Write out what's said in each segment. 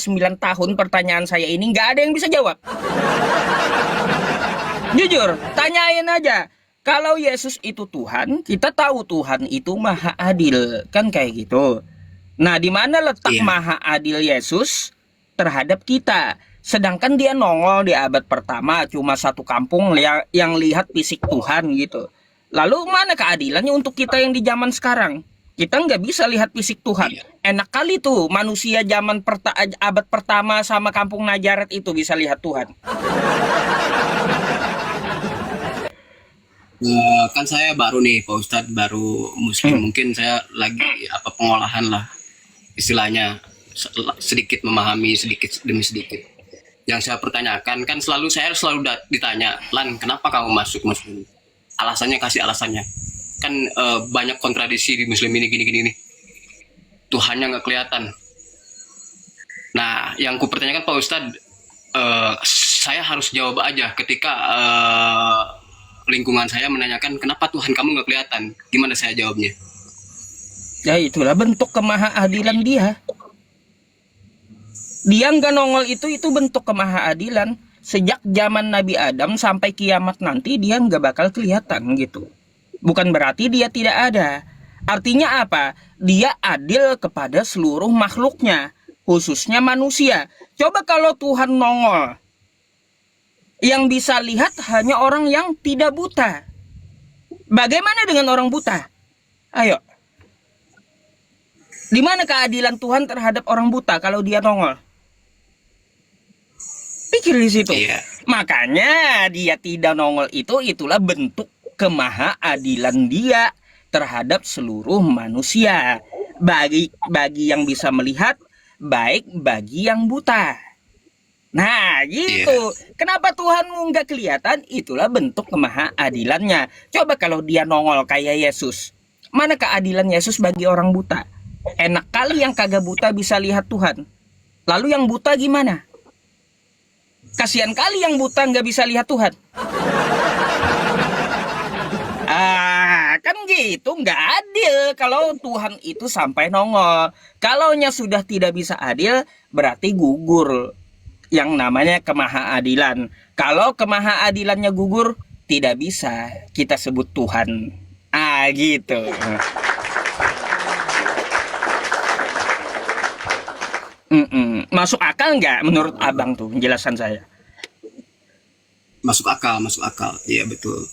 9 tahun pertanyaan saya ini nggak ada yang bisa jawab. Jujur, tanyain aja. Kalau Yesus itu Tuhan, kita tahu Tuhan itu maha adil. Kan kayak gitu. Nah, di mana letak Iya. maha adil Yesus terhadap kita? Sedangkan dia nongol di abad pertama cuma satu kampung yang lihat fisik Tuhan gitu. Lalu mana keadilannya untuk kita yang di zaman sekarang? Kita nggak bisa lihat fisik Tuhan. Iya. Enak kali tuh manusia zaman abad pertama sama kampung Najaret itu bisa lihat Tuhan. Kan saya baru nih Pak Ustadz, baru Muslim, mungkin saya lagi pengolahan lah istilahnya, sedikit memahami sedikit demi sedikit. Yang saya pertanyakan kan saya selalu ditanya, Lan, kenapa kamu masuk Muslim? Alasannya, kasih alasannya. Kan banyak kontradiksi di Muslim ini, gini-gini nih. Tuhannya nggak kelihatan. Nah, yang ku pertanyakan Pak Ustadz, saya harus jawab aja ketika lingkungan saya menanyakan kenapa Tuhan kamu nggak kelihatan, gimana saya jawabnya? Ya itulah bentuk kemahaadilan dia. Dia nggak nongol itu bentuk kemahaadilan. Sejak zaman Nabi Adam sampai kiamat nanti dia nggak bakal kelihatan gitu. Bukan berarti dia tidak ada. Artinya apa? Dia adil kepada seluruh makhluknya, khususnya manusia. Coba kalau Tuhan nongol, yang bisa lihat hanya orang yang tidak buta. Bagaimana dengan orang buta? Ayo. Di mana keadilan Tuhan terhadap orang buta kalau dia nongol? Pikir di situ. Iya. Makanya dia tidak nongol itulah bentuk kemahaadilan dia terhadap seluruh manusia. Bagi yang bisa melihat, baik bagi yang buta. Nah gitu. Kenapa Tuhanmu nggak kelihatan? Itulah bentuk kemahaadilannya. Coba kalau dia nongol kayak Yesus. Mana keadilan Yesus bagi orang buta? Enak kali yang kagak buta bisa lihat Tuhan. Lalu yang buta gimana? Kasihan kali yang buta nggak bisa lihat Tuhan. Kan gitu, nggak adil kalau Tuhan itu sampai nongol. Kalaunya sudah tidak bisa adil, berarti gugur yang namanya kemahaadilan. Kalau kemahaadilannya gugur, tidak bisa kita sebut Tuhan. Gitu. Masuk akal nggak menurut abang tuh penjelasan saya? Masuk akal, masuk akal. Iya, betul.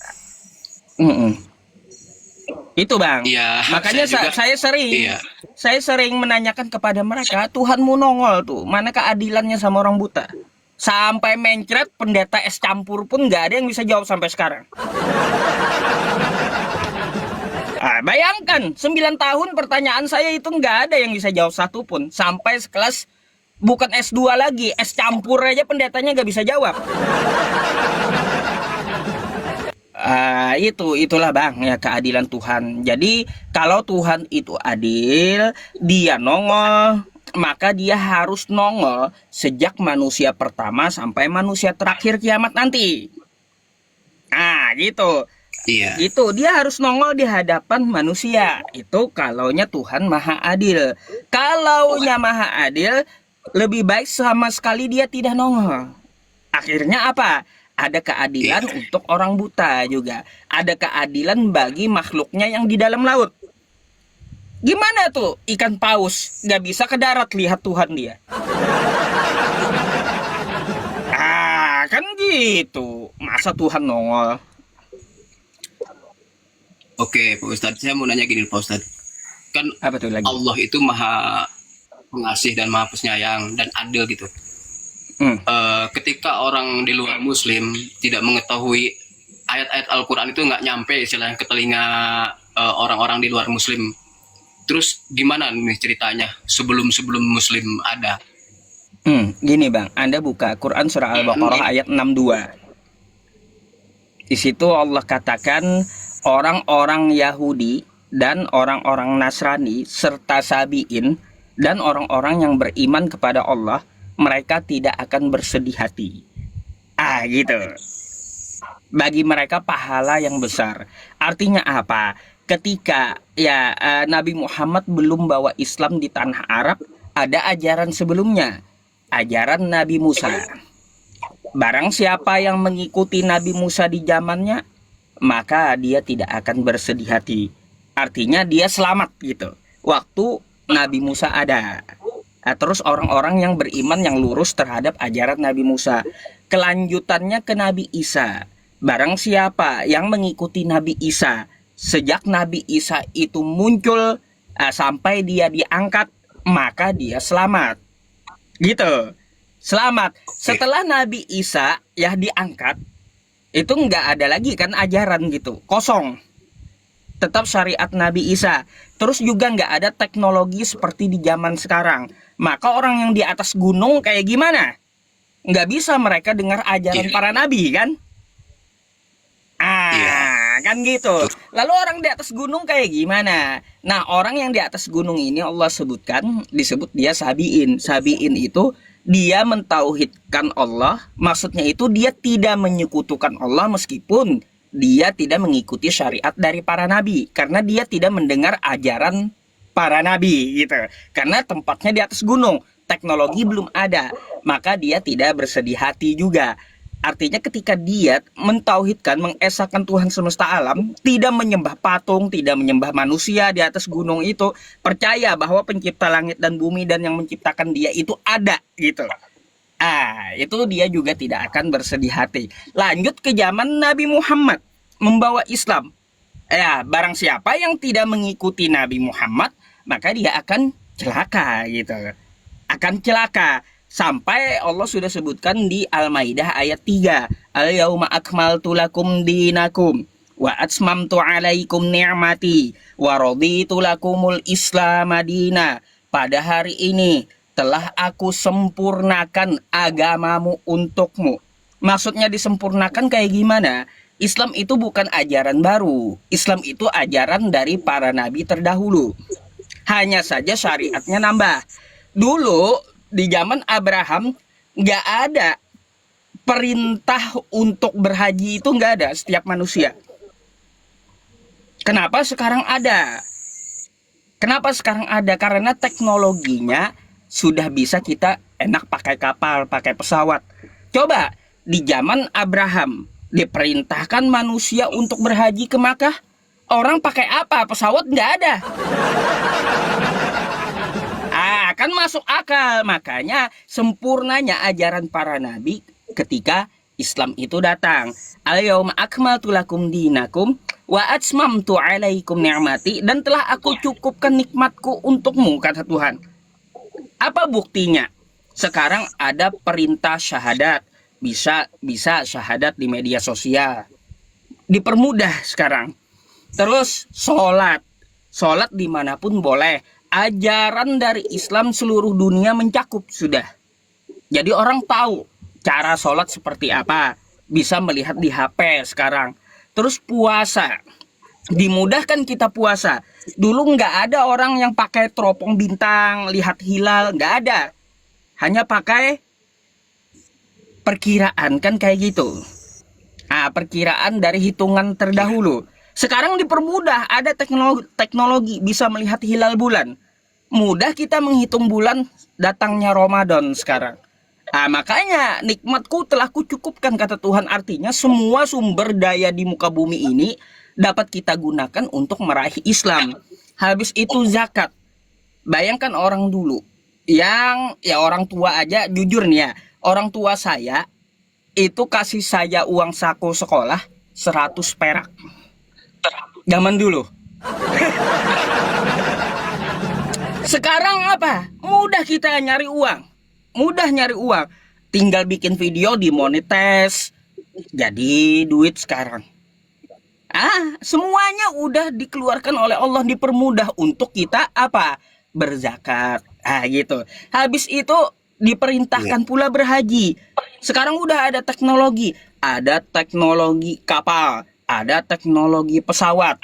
Itu bang. Iya. Makanya Iya. saya sering menanyakan kepada mereka, Tuhanmu nongol tuh, mana keadilannya sama orang buta? Sampai mencret pendeta es campur pun nggak ada yang bisa jawab sampai sekarang. Bayangkan 9 tahun pertanyaan saya itu nggak ada yang bisa jawab satu pun. Sampai sekelas bukan S2 lagi, es campur aja pendetanya nggak bisa jawab. Itulah bang ya keadilan Tuhan. Jadi kalau Tuhan itu adil, dia nongol, maka dia harus nongol sejak manusia pertama sampai manusia terakhir kiamat nanti. Gitu. Iya. Itu dia harus nongol di hadapan manusia. Itu kalaunya Tuhan maha adil. Kalaunya maha adil, lebih baik sama sekali dia tidak nongol. Akhirnya apa? Ada keadilan untuk orang buta juga. Ada keadilan bagi makhluknya yang di dalam laut. Gimana tuh ikan paus nggak bisa ke darat lihat Tuhan dia? Kan gitu. Masa Tuhan nongol? Oke, Pak Ustadz, saya mau nanya gini, Pak Ustadz. Kan Apa tuh lagi? Allah itu maha pengasih dan maha penyayang dan adil gitu. Ketika orang di luar Muslim tidak mengetahui ayat-ayat Al-Quran itu nggak nyampe istilahnya ke telinga orang-orang di luar Muslim. Terus gimana nih ceritanya sebelum Muslim ada? Gini bang, Anda buka Quran surah Al-Baqarah ayat 62. Di situ Allah katakan orang-orang Yahudi dan orang-orang Nasrani serta Sabi'in dan orang-orang yang beriman kepada Allah, mereka tidak akan bersedih hati. Gitu. Bagi mereka pahala yang besar. Artinya apa? Ketika Nabi Muhammad belum bawa Islam di tanah Arab, ada ajaran sebelumnya. ajaran Nabi Musa. Barang siapa yang mengikuti Nabi Musa di zamannya, maka dia tidak akan bersedih hati. Artinya dia selamat gitu. Waktu Nabi Musa ada. Nah, terus orang-orang yang beriman yang lurus terhadap ajaran Nabi Musa. Kelanjutannya ke Nabi Isa. Barang siapa yang mengikuti Nabi Isa, sejak Nabi Isa itu muncul sampai dia diangkat, maka dia selamat. Gitu. Selamat. Setelah Nabi Isa ya diangkat, itu nggak ada lagi kan ajaran gitu. Kosong. Tetap syariat Nabi Isa. Terus juga nggak ada teknologi seperti di zaman sekarang. Maka orang yang di atas gunung kayak gimana? Nggak bisa mereka dengar ajaran para nabi kan? Kan gitu. Lalu orang di atas gunung kayak gimana? Nah, orang yang di atas gunung ini Allah sebutkan, disebut dia sabiin. Sabiin itu dia mentauhidkan Allah, maksudnya itu dia tidak menyekutukan Allah meskipun dia tidak mengikuti syariat dari para nabi, karena dia tidak mendengar ajaran para nabi gitu. Karena tempatnya di atas gunung, teknologi belum ada, maka dia tidak bersedih hati juga. Artinya ketika dia mentauhidkan, mengesahkan Tuhan semesta alam, tidak menyembah patung, tidak menyembah manusia di atas gunung itu, percaya bahwa pencipta langit dan bumi dan yang menciptakan dia itu ada gitu. Itu dia juga tidak akan bersedih hati. Lanjut ke zaman Nabi Muhammad membawa Islam. Ya, barang siapa yang tidak mengikuti Nabi Muhammad, maka dia akan celaka gitu. Akan celaka. Sampai Allah sudah sebutkan di Al-Maidah ayat 3. Al-yauma akmaltu lakum dinakum wa atmamtu alaikum ni'mati wa raditu lakumul Islam madina. Pada hari ini telah aku sempurnakan agamamu untukmu. Maksudnya disempurnakan kayak gimana? Islam itu bukan ajaran baru. Islam itu ajaran dari para nabi terdahulu. Hanya saja syariatnya nambah. Dulu di zaman Abraham nggak ada perintah untuk berhaji, itu nggak ada setiap manusia. Kenapa sekarang ada? Kenapa sekarang ada? Karena teknologinya sudah bisa kita enak pakai kapal, pakai pesawat. Coba di zaman Abraham diperintahkan manusia untuk berhaji ke Makkah, orang pakai apa? Pesawat nggak ada. Kan masuk akal. Makanya sempurnanya ajaran para nabi ketika Islam itu datang. Al-yauma akmaltu lakum dinakum wa atmamtu alaikum ni'mati, dan telah aku cukupkan nikmatku untukmu, kata Tuhan. Apa buktinya? Sekarang ada perintah syahadat. Bisa syahadat di media sosial. Dipermudah sekarang. Terus sholat dimanapun boleh. Ajaran dari Islam seluruh dunia mencakup sudah. Jadi orang tahu cara sholat seperti apa. Bisa melihat di HP sekarang. Terus puasa. Dimudahkan kita puasa. Dulu nggak ada orang yang pakai teropong bintang, lihat hilal. Nggak ada. Hanya pakai perkiraan, kan kayak gitu. Perkiraan dari hitungan terdahulu. Sekarang dipermudah, ada teknologi bisa melihat hilal bulan. Mudah kita menghitung bulan datangnya Ramadan sekarang. Makanya nikmatku telah kucukupkan, kata Tuhan. Artinya semua sumber daya di muka bumi ini dapat kita gunakan untuk meraih Islam. Habis itu zakat. Bayangkan orang dulu yang ya orang tua aja, jujur nih ya, orang tua saya itu kasih saya uang saku sekolah 100 perak. Zaman dulu. Sekarang apa? Mudah kita nyari uang. Mudah nyari uang. Tinggal bikin video dimonetize. Jadi duit sekarang. Semuanya udah dikeluarkan oleh Allah, dipermudah untuk kita apa? Berzakat. Gitu. Habis itu diperintahkan pula berhaji. Sekarang udah ada teknologi. Ada teknologi kapal. Ada teknologi pesawat.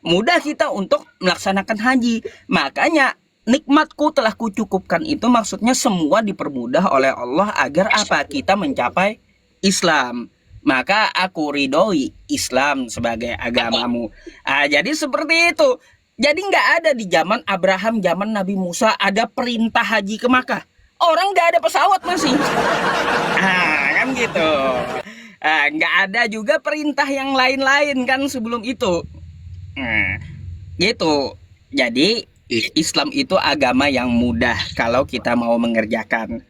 Mudah kita untuk melaksanakan haji. Makanya nikmatku telah kucukupkan itu maksudnya semua dipermudah oleh Allah agar apa? Kita mencapai Islam. Maka aku ridhoi Islam sebagai agamamu. Jadi seperti itu. Jadi nggak ada di zaman Abraham, zaman Nabi Musa ada perintah haji ke Makkah. Orang nggak ada pesawat masih. Kan gitu. Nggak ada juga perintah yang lain-lain kan sebelum itu. Nah, gitu. Jadi Iya. Islam itu agama yang mudah kalau kita mau mengerjakan.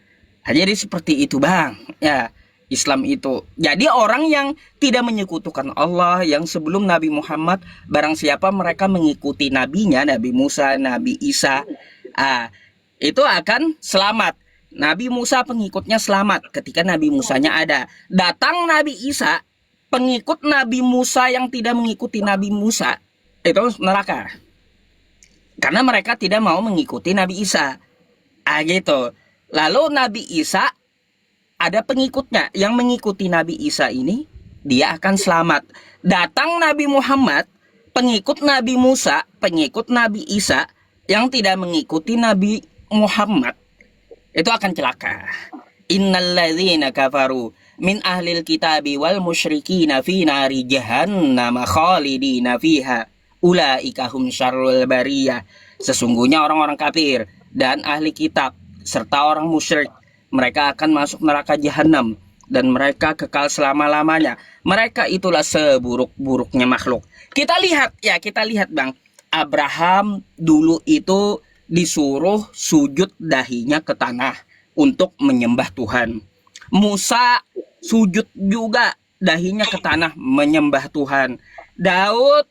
Jadi seperti itu bang. Ya, Islam itu. Jadi orang yang tidak menyekutukan Allah, yang sebelum Nabi Muhammad, barang siapa mereka mengikuti nabinya, Nabi Musa, Nabi Isa, ah, itu akan selamat. Nabi Musa pengikutnya selamat ketika Nabi Musanya ada. Datang Nabi Isa, pengikut Nabi Musa yang tidak mengikuti Nabi Musa, itu neraka. Karena mereka tidak mau mengikuti Nabi Isa. Gitu. Lalu Nabi Isa ada pengikutnya yang mengikuti Nabi Isa ini, dia akan selamat. Datang Nabi Muhammad, pengikut Nabi Musa, pengikut Nabi Isa yang tidak mengikuti Nabi Muhammad, itu akan celaka. Innalladzina kafaru min ahlil kitabi wal musyrikina fi nari jahannam khalidina fiha ulaika hum syarrul bariyah. Sesungguhnya orang-orang kafir dan ahli kitab serta orang musyrik, mereka akan masuk neraka jahanam dan mereka kekal selama-lamanya. Mereka itulah seburuk-buruknya makhluk. Kita lihat bang, Abraham dulu itu disuruh sujud dahinya ke tanah untuk menyembah Tuhan. Musa sujud juga dahinya ke tanah menyembah Tuhan. Daud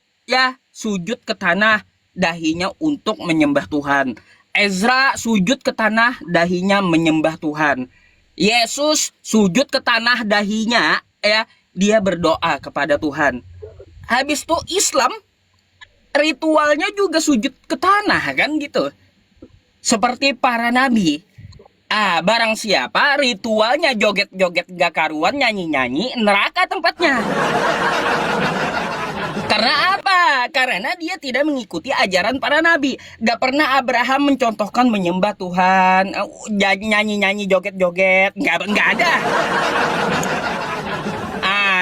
sujud ke tanah dahinya untuk menyembah Tuhan. Ezra sujud ke tanah dahinya menyembah Tuhan. Yesus sujud ke tanah dahinya dia berdoa kepada Tuhan. Habis itu Islam ritualnya juga sujud ke tanah kan gitu. Seperti para nabi. Barang siapa ritualnya joget-joget gak karuan, nyanyi-nyanyi, neraka tempatnya. Karena apa? Karena dia tidak mengikuti ajaran para nabi. Gak pernah Abraham mencontohkan menyembah Tuhan, nyanyi-nyanyi, joget-joget. Gak ada.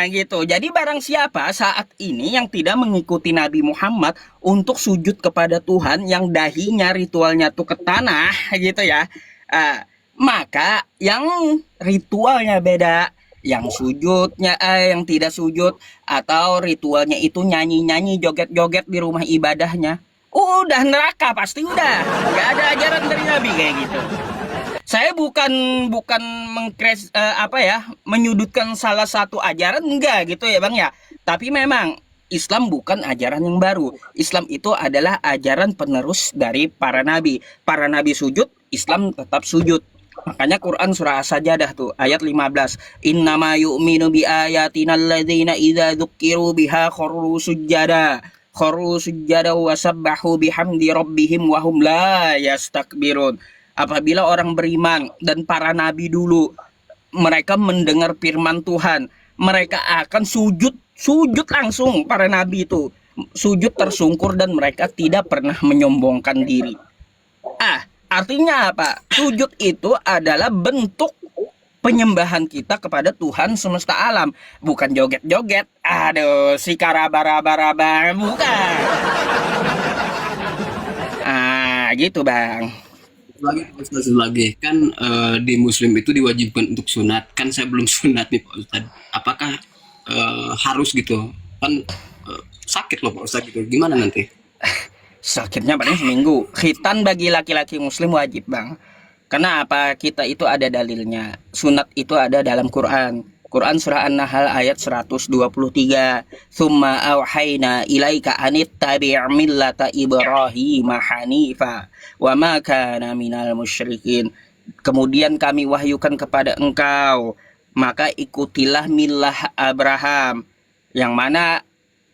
Gitu. Jadi barang siapa saat ini yang tidak mengikuti Nabi Muhammad untuk sujud kepada Tuhan yang dahinya ritualnya tuh ke tanah gitu ya, maka yang ritualnya beda, yang sujudnya yang tidak sujud, atau ritualnya itu nyanyi-nyanyi, joget-joget di rumah ibadahnya, udah neraka pasti udah. Gak ada ajaran dari Nabi kayak gitu. Saya bukan menyudutkan salah satu ajaran, enggak gitu ya bang ya. Tapi memang Islam bukan ajaran yang baru. Islam itu adalah ajaran penerus dari para nabi. Para nabi sujud, Islam tetap sujud. Makanya Quran surah As-Sajdah tuh ayat 15. Innama yu'minu bi ayatina alladzina idza dzukiru biha kharru sujada wa sabbahu bihamdi rabbihim wa hum la yastakbirun. Apabila orang beriman dan para nabi dulu mereka mendengar firman Tuhan, mereka akan sujud langsung. Para nabi itu sujud tersungkur dan mereka tidak pernah menyombongkan diri. Artinya apa? Sujud itu adalah bentuk penyembahan kita kepada Tuhan semesta alam, bukan joget-joget. Aduh, si karaba-raba-raba, bukan. Gitu bang. Lagi kan di Muslim itu diwajibkan untuk sunat. Kan saya belum sunat nih Pak Ustadz. Apakah harus gitu? Kan sakit loh Pak Ustadz gitu. Gimana nanti? Sakitnya paling seminggu. Khitan bagi laki-laki Muslim wajib bang. Karena apa? Kita itu ada dalilnya. Sunat itu ada dalam Quran. Quran surah An-Nahl ayat 123. Tsumma auhayna ilaika anittabi' millata Ibrahim hanifa wa ma kana minal musyrikin. Kemudian kami wahyukan kepada engkau, maka ikutilah millah Abraham. Yang mana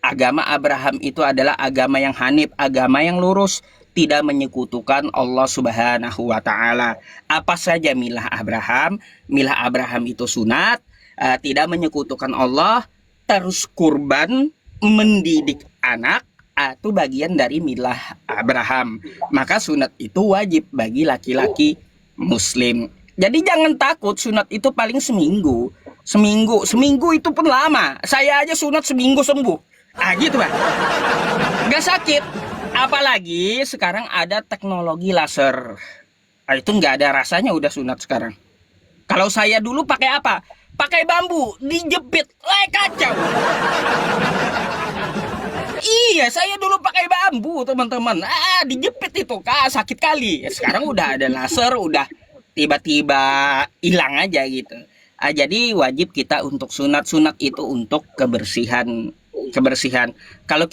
agama Abraham itu adalah agama yang hanif, agama yang lurus, tidak menyekutukan Allah Subhanahu wa taala. Apa saja milah Abraham? Milah Abraham itu sunat, tidak menyekutukan Allah, terus kurban, mendidik anak, itu bagian dari milah Abraham. Maka sunat itu wajib bagi laki-laki Muslim. Jadi jangan takut, sunat itu paling seminggu. Seminggu itu pun lama. Saya aja sunat seminggu sembuh. Gitu Pak. Gak sakit. Apalagi sekarang ada teknologi laser. Itu nggak ada rasanya udah sunat sekarang. Kalau saya dulu pakai apa? Pakai bambu, dijepit, kacau. Iya, saya dulu pakai bambu, teman-teman. Dijepit itu, sakit kali. Sekarang udah ada laser, udah tiba-tiba hilang aja gitu. Jadi wajib kita untuk sunat itu untuk kebersihan. Kalau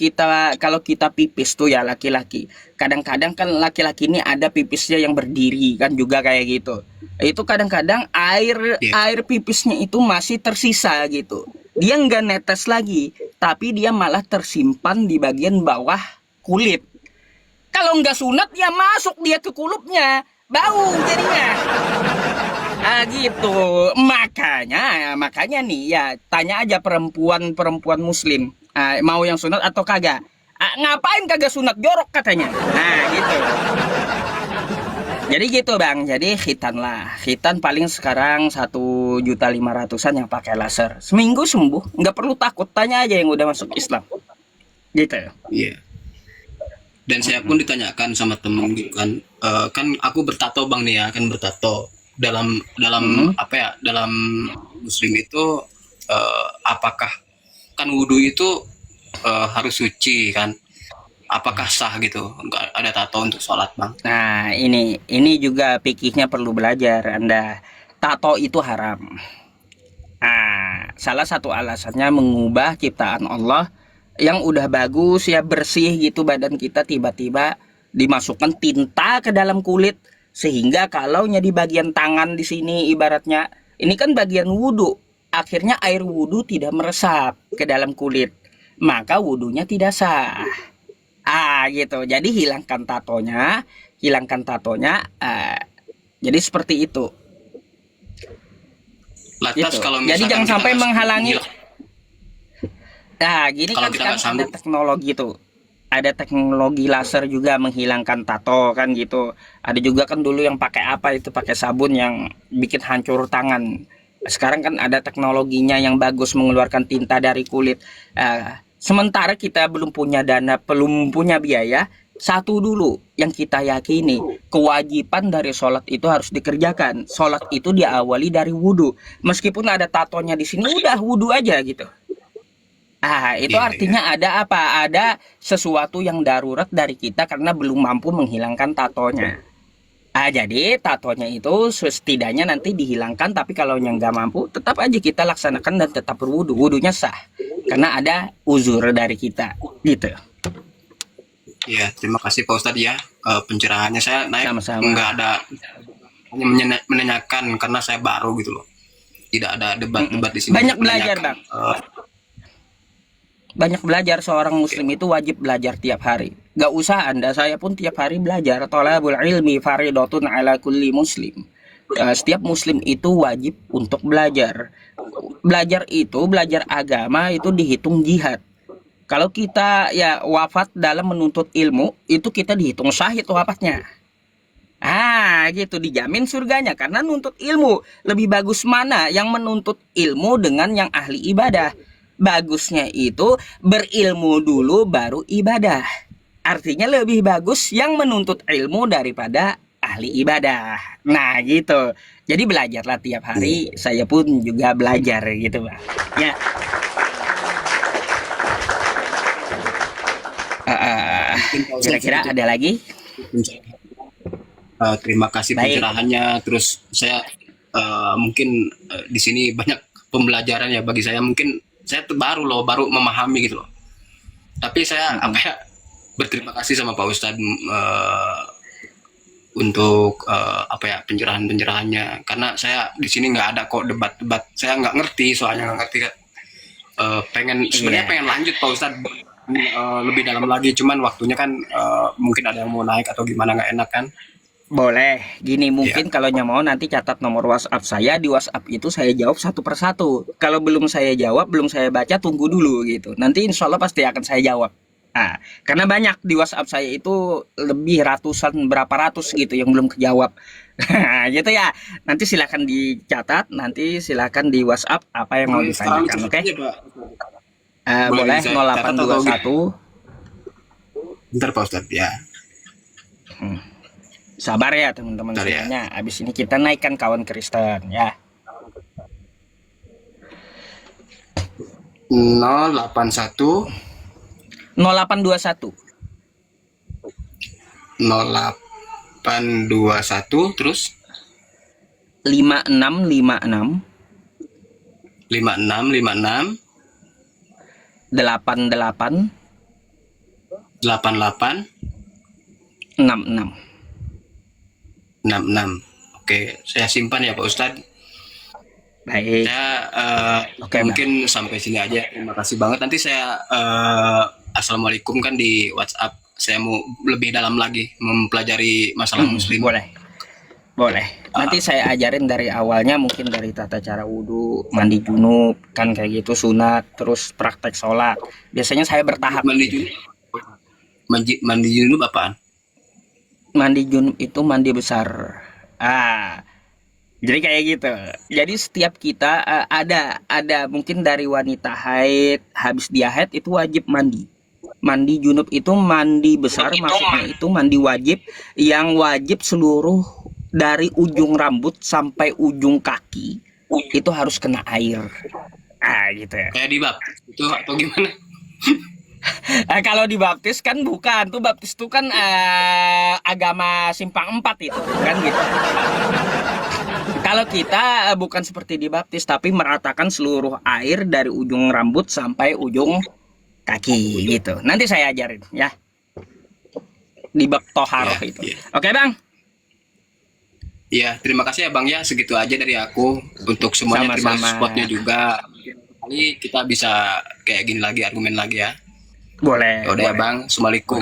kita pipis tuh ya laki-laki. Kadang-kadang kan laki-laki ini ada pipisnya yang berdiri kan juga kayak gitu. Itu kadang-kadang air pipisnya itu masih tersisa gitu. Dia nggak netes lagi, tapi dia malah tersimpan di bagian bawah kulit. Kalau nggak sunat, ya masuk dia ke kulupnya, bau jadinya. Gitu. Makanya nih ya, tanya aja perempuan Muslim, mau yang sunat atau kagak? Ngapain kagak sunat, jorok katanya. Nah gitu. Jadi gitu bang, jadi khitan lah. Khitan paling sekarang 1.500.000 yang pakai laser. Seminggu sembuh, nggak perlu takut. Tanya aja yang udah masuk Islam. Gitu ya. Iya. Dan saya pun ditanyakan sama temen gitu kan, kan aku bertato bang nih ya, kan bertato dalam apa ya, dalam Muslim itu apakah kan wudhu itu harus suci kan? Apakah sah gitu? Nggak ada tato untuk sholat bang? Nah ini juga fikihnya perlu belajar Anda. Tato itu haram. Salah satu alasannya mengubah ciptaan Allah yang udah bagus ya, bersih gitu badan kita, tiba-tiba dimasukkan tinta ke dalam kulit, sehingga kalaunya di bagian tangan di sini ibaratnya ini kan bagian wudhu, akhirnya air wudhu tidak meresap ke dalam kulit, maka wudhunya tidak sah. Gitu. Jadi hilangkan tatonya. Jadi seperti itu. Lantas Gitu. kalau Jadi jangan sampai menghalangi. Gini kalau kan kita sekarang nggak sanggup, ada teknologi tuh. Ada teknologi laser juga menghilangkan tato kan gitu. Ada juga kan dulu yang pakai apa itu, pakai sabun yang bikin hancur tangan. Sekarang kan ada teknologinya yang bagus mengeluarkan tinta dari kulit. Sementara kita belum punya dana, belum punya biaya. Satu dulu yang kita yakini, kewajiban dari sholat itu harus dikerjakan. Sholat itu diawali dari wudhu. Meskipun ada tatonya di sini, udah wudhu aja gitu. Itu artinya ada apa? Ada sesuatu yang darurat dari kita karena belum mampu menghilangkan tatonya. Jadi tatonya itu setidaknya nanti dihilangkan, tapi kalau yang nggak mampu, tetap aja kita laksanakan dan tetap berwudu. Wudunya sah karena ada uzur dari kita, gitu. Ya, terima kasih Pak Ustadz ya, pencerahannya. Saya naik Sama-sama. nggak ada, hanya menanyakan karena saya baru gitu loh. Tidak ada debat-debat di sini. Banyak belajar bang. Banyak belajar, seorang muslim itu wajib belajar tiap hari. Gak usah Anda, saya pun tiap hari belajar. Thalabul ilmi faridatun ala kulli muslim. Setiap muslim itu wajib untuk belajar. Belajar agama itu dihitung jihad. Kalau kita ya wafat dalam menuntut ilmu, itu kita dihitung syahid wafatnya. Gitu, dijamin surganya karena nuntut ilmu. Lebih bagus mana yang menuntut ilmu dengan yang ahli ibadah? Bagusnya itu berilmu dulu baru ibadah. Artinya lebih bagus yang menuntut ilmu daripada ahli ibadah. Nah gitu. Jadi belajarlah tiap hari. Saya pun juga belajar gitu Bang. Ya. Kira-kira ada lagi? Terima kasih Baik. pencerahannya. Terus saya mungkin di sini banyak pembelajaran ya bagi saya. Mungkin saya tuh baru memahami gitu loh. Tapi saya berterima kasih sama Pak Ustadz untuk pencerahannya. Karena saya di sini nggak ada kok debat-debat. Saya nggak ngerti, soalnya nggak ngerti. Sebenarnya pengen lanjut Pak Ustadz lebih dalam lagi. Cuman waktunya kan mungkin ada yang mau naik atau gimana, nggak enak kan? Boleh, gini mungkin kalau mau nanti catat nomor WhatsApp saya. Di WhatsApp itu saya jawab satu persatu. Kalau belum saya jawab, belum saya baca, tunggu dulu gitu. Nanti insya Allah pasti akan saya jawab. Karena banyak di WhatsApp saya itu lebih ratusan, berapa ratus gitu yang belum kejawab. Gitu ya. Nanti silakan dicatat, nanti silakan di WhatsApp apa yang mau ditanyakan, oke? Boleh 0821. Bentar Pak Ustadz ya. Sabar ya teman-teman Bentar ya. semuanya. Abis ini kita naikkan kawan Kristen ya. 081 0821 0821 terus 5656 5656 88 88 66. 66. Oke, saya simpan ya Pak Ustadz. Baik. Saya Oke, mungkin sampai sini aja. Terima kasih banget. Nanti saya assalamualaikum kan di WhatsApp. Saya mau lebih dalam lagi mempelajari masalah muslim. Boleh. Boleh. Nanti saya ajarin dari awalnya, mungkin dari tata cara wudhu, mandi junub, kan kayak gitu, sunat, terus praktek sholat. Biasanya saya bertahap. Mandi junub. Mandi junub apaan? Mandi junub itu mandi besar. Jadi kayak gitu. Jadi setiap kita ada mungkin dari wanita haid, habis dia haid itu wajib mandi. Mandi junub itu mandi besar, maksudnya itu mandi wajib, yang wajib seluruh dari ujung rambut sampai ujung kaki itu harus kena air. Gitu ya. Kayak di bab itu atau gimana? Kalau dibaptis kan bukan, tuh baptis tuh kan agama simpang 4 itu kan gitu. Kalau kita bukan seperti dibaptis, tapi meratakan seluruh air dari ujung rambut sampai ujung kaki gitu. Nanti saya ajarin ya di bab toharoh Ya, itu. ya. Oke Bang? Iya, terima kasih ya Bang ya. Segitu aja dari aku. Untuk semuanya terima kasih Sama-sama. spotnya juga. Kali kita bisa kayak gini lagi, argumen lagi ya. Boleh. Ya udah ya boleh. Bang. Assalamualaikum.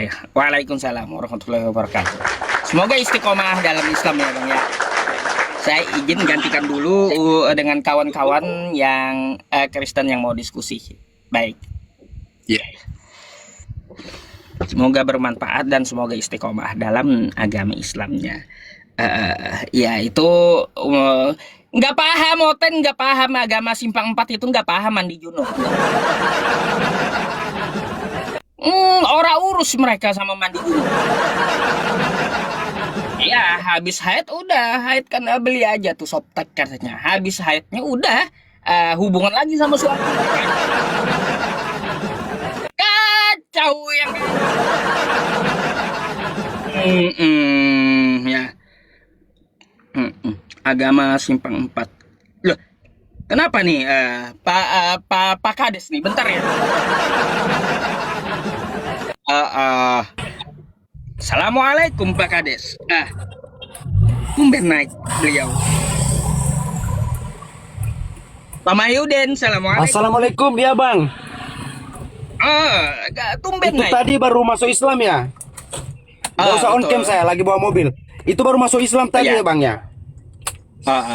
Ayo. Waalaikumsalam warahmatullahi wabarakatuh. Semoga istiqomah dalam Islam ya Bang ya. Saya izin gantikan dulu dengan kawan-kawan yang Kristen yang mau diskusi. Baik. Ya. Semoga bermanfaat dan semoga istiqomah dalam agama Islamnya. Ya itu nggak paham, Oten nggak paham agama simpang 4 itu, nggak paham mandi junub. Ora urus mereka sama mandi junub. Ya habis haid udah, haid kan beli aja tuh softtek katanya. Habis haidnya udah hubungan lagi sama suami. Kacau yang ya. Agama simpang 4. Loh, kenapa nih Pak Kades nih? Bentar ya. Assalamualaikum Pak Kades. Tumben naik beliau. Pak Mahyudin, assalamualaikum. Assalamualaikum ya Bang. Tumben Itu naik. tadi baru masuk Islam ya? Gak usah on Betul. cam, saya lagi bawa mobil. Itu baru masuk Islam tadi Iya. ya Bang ya?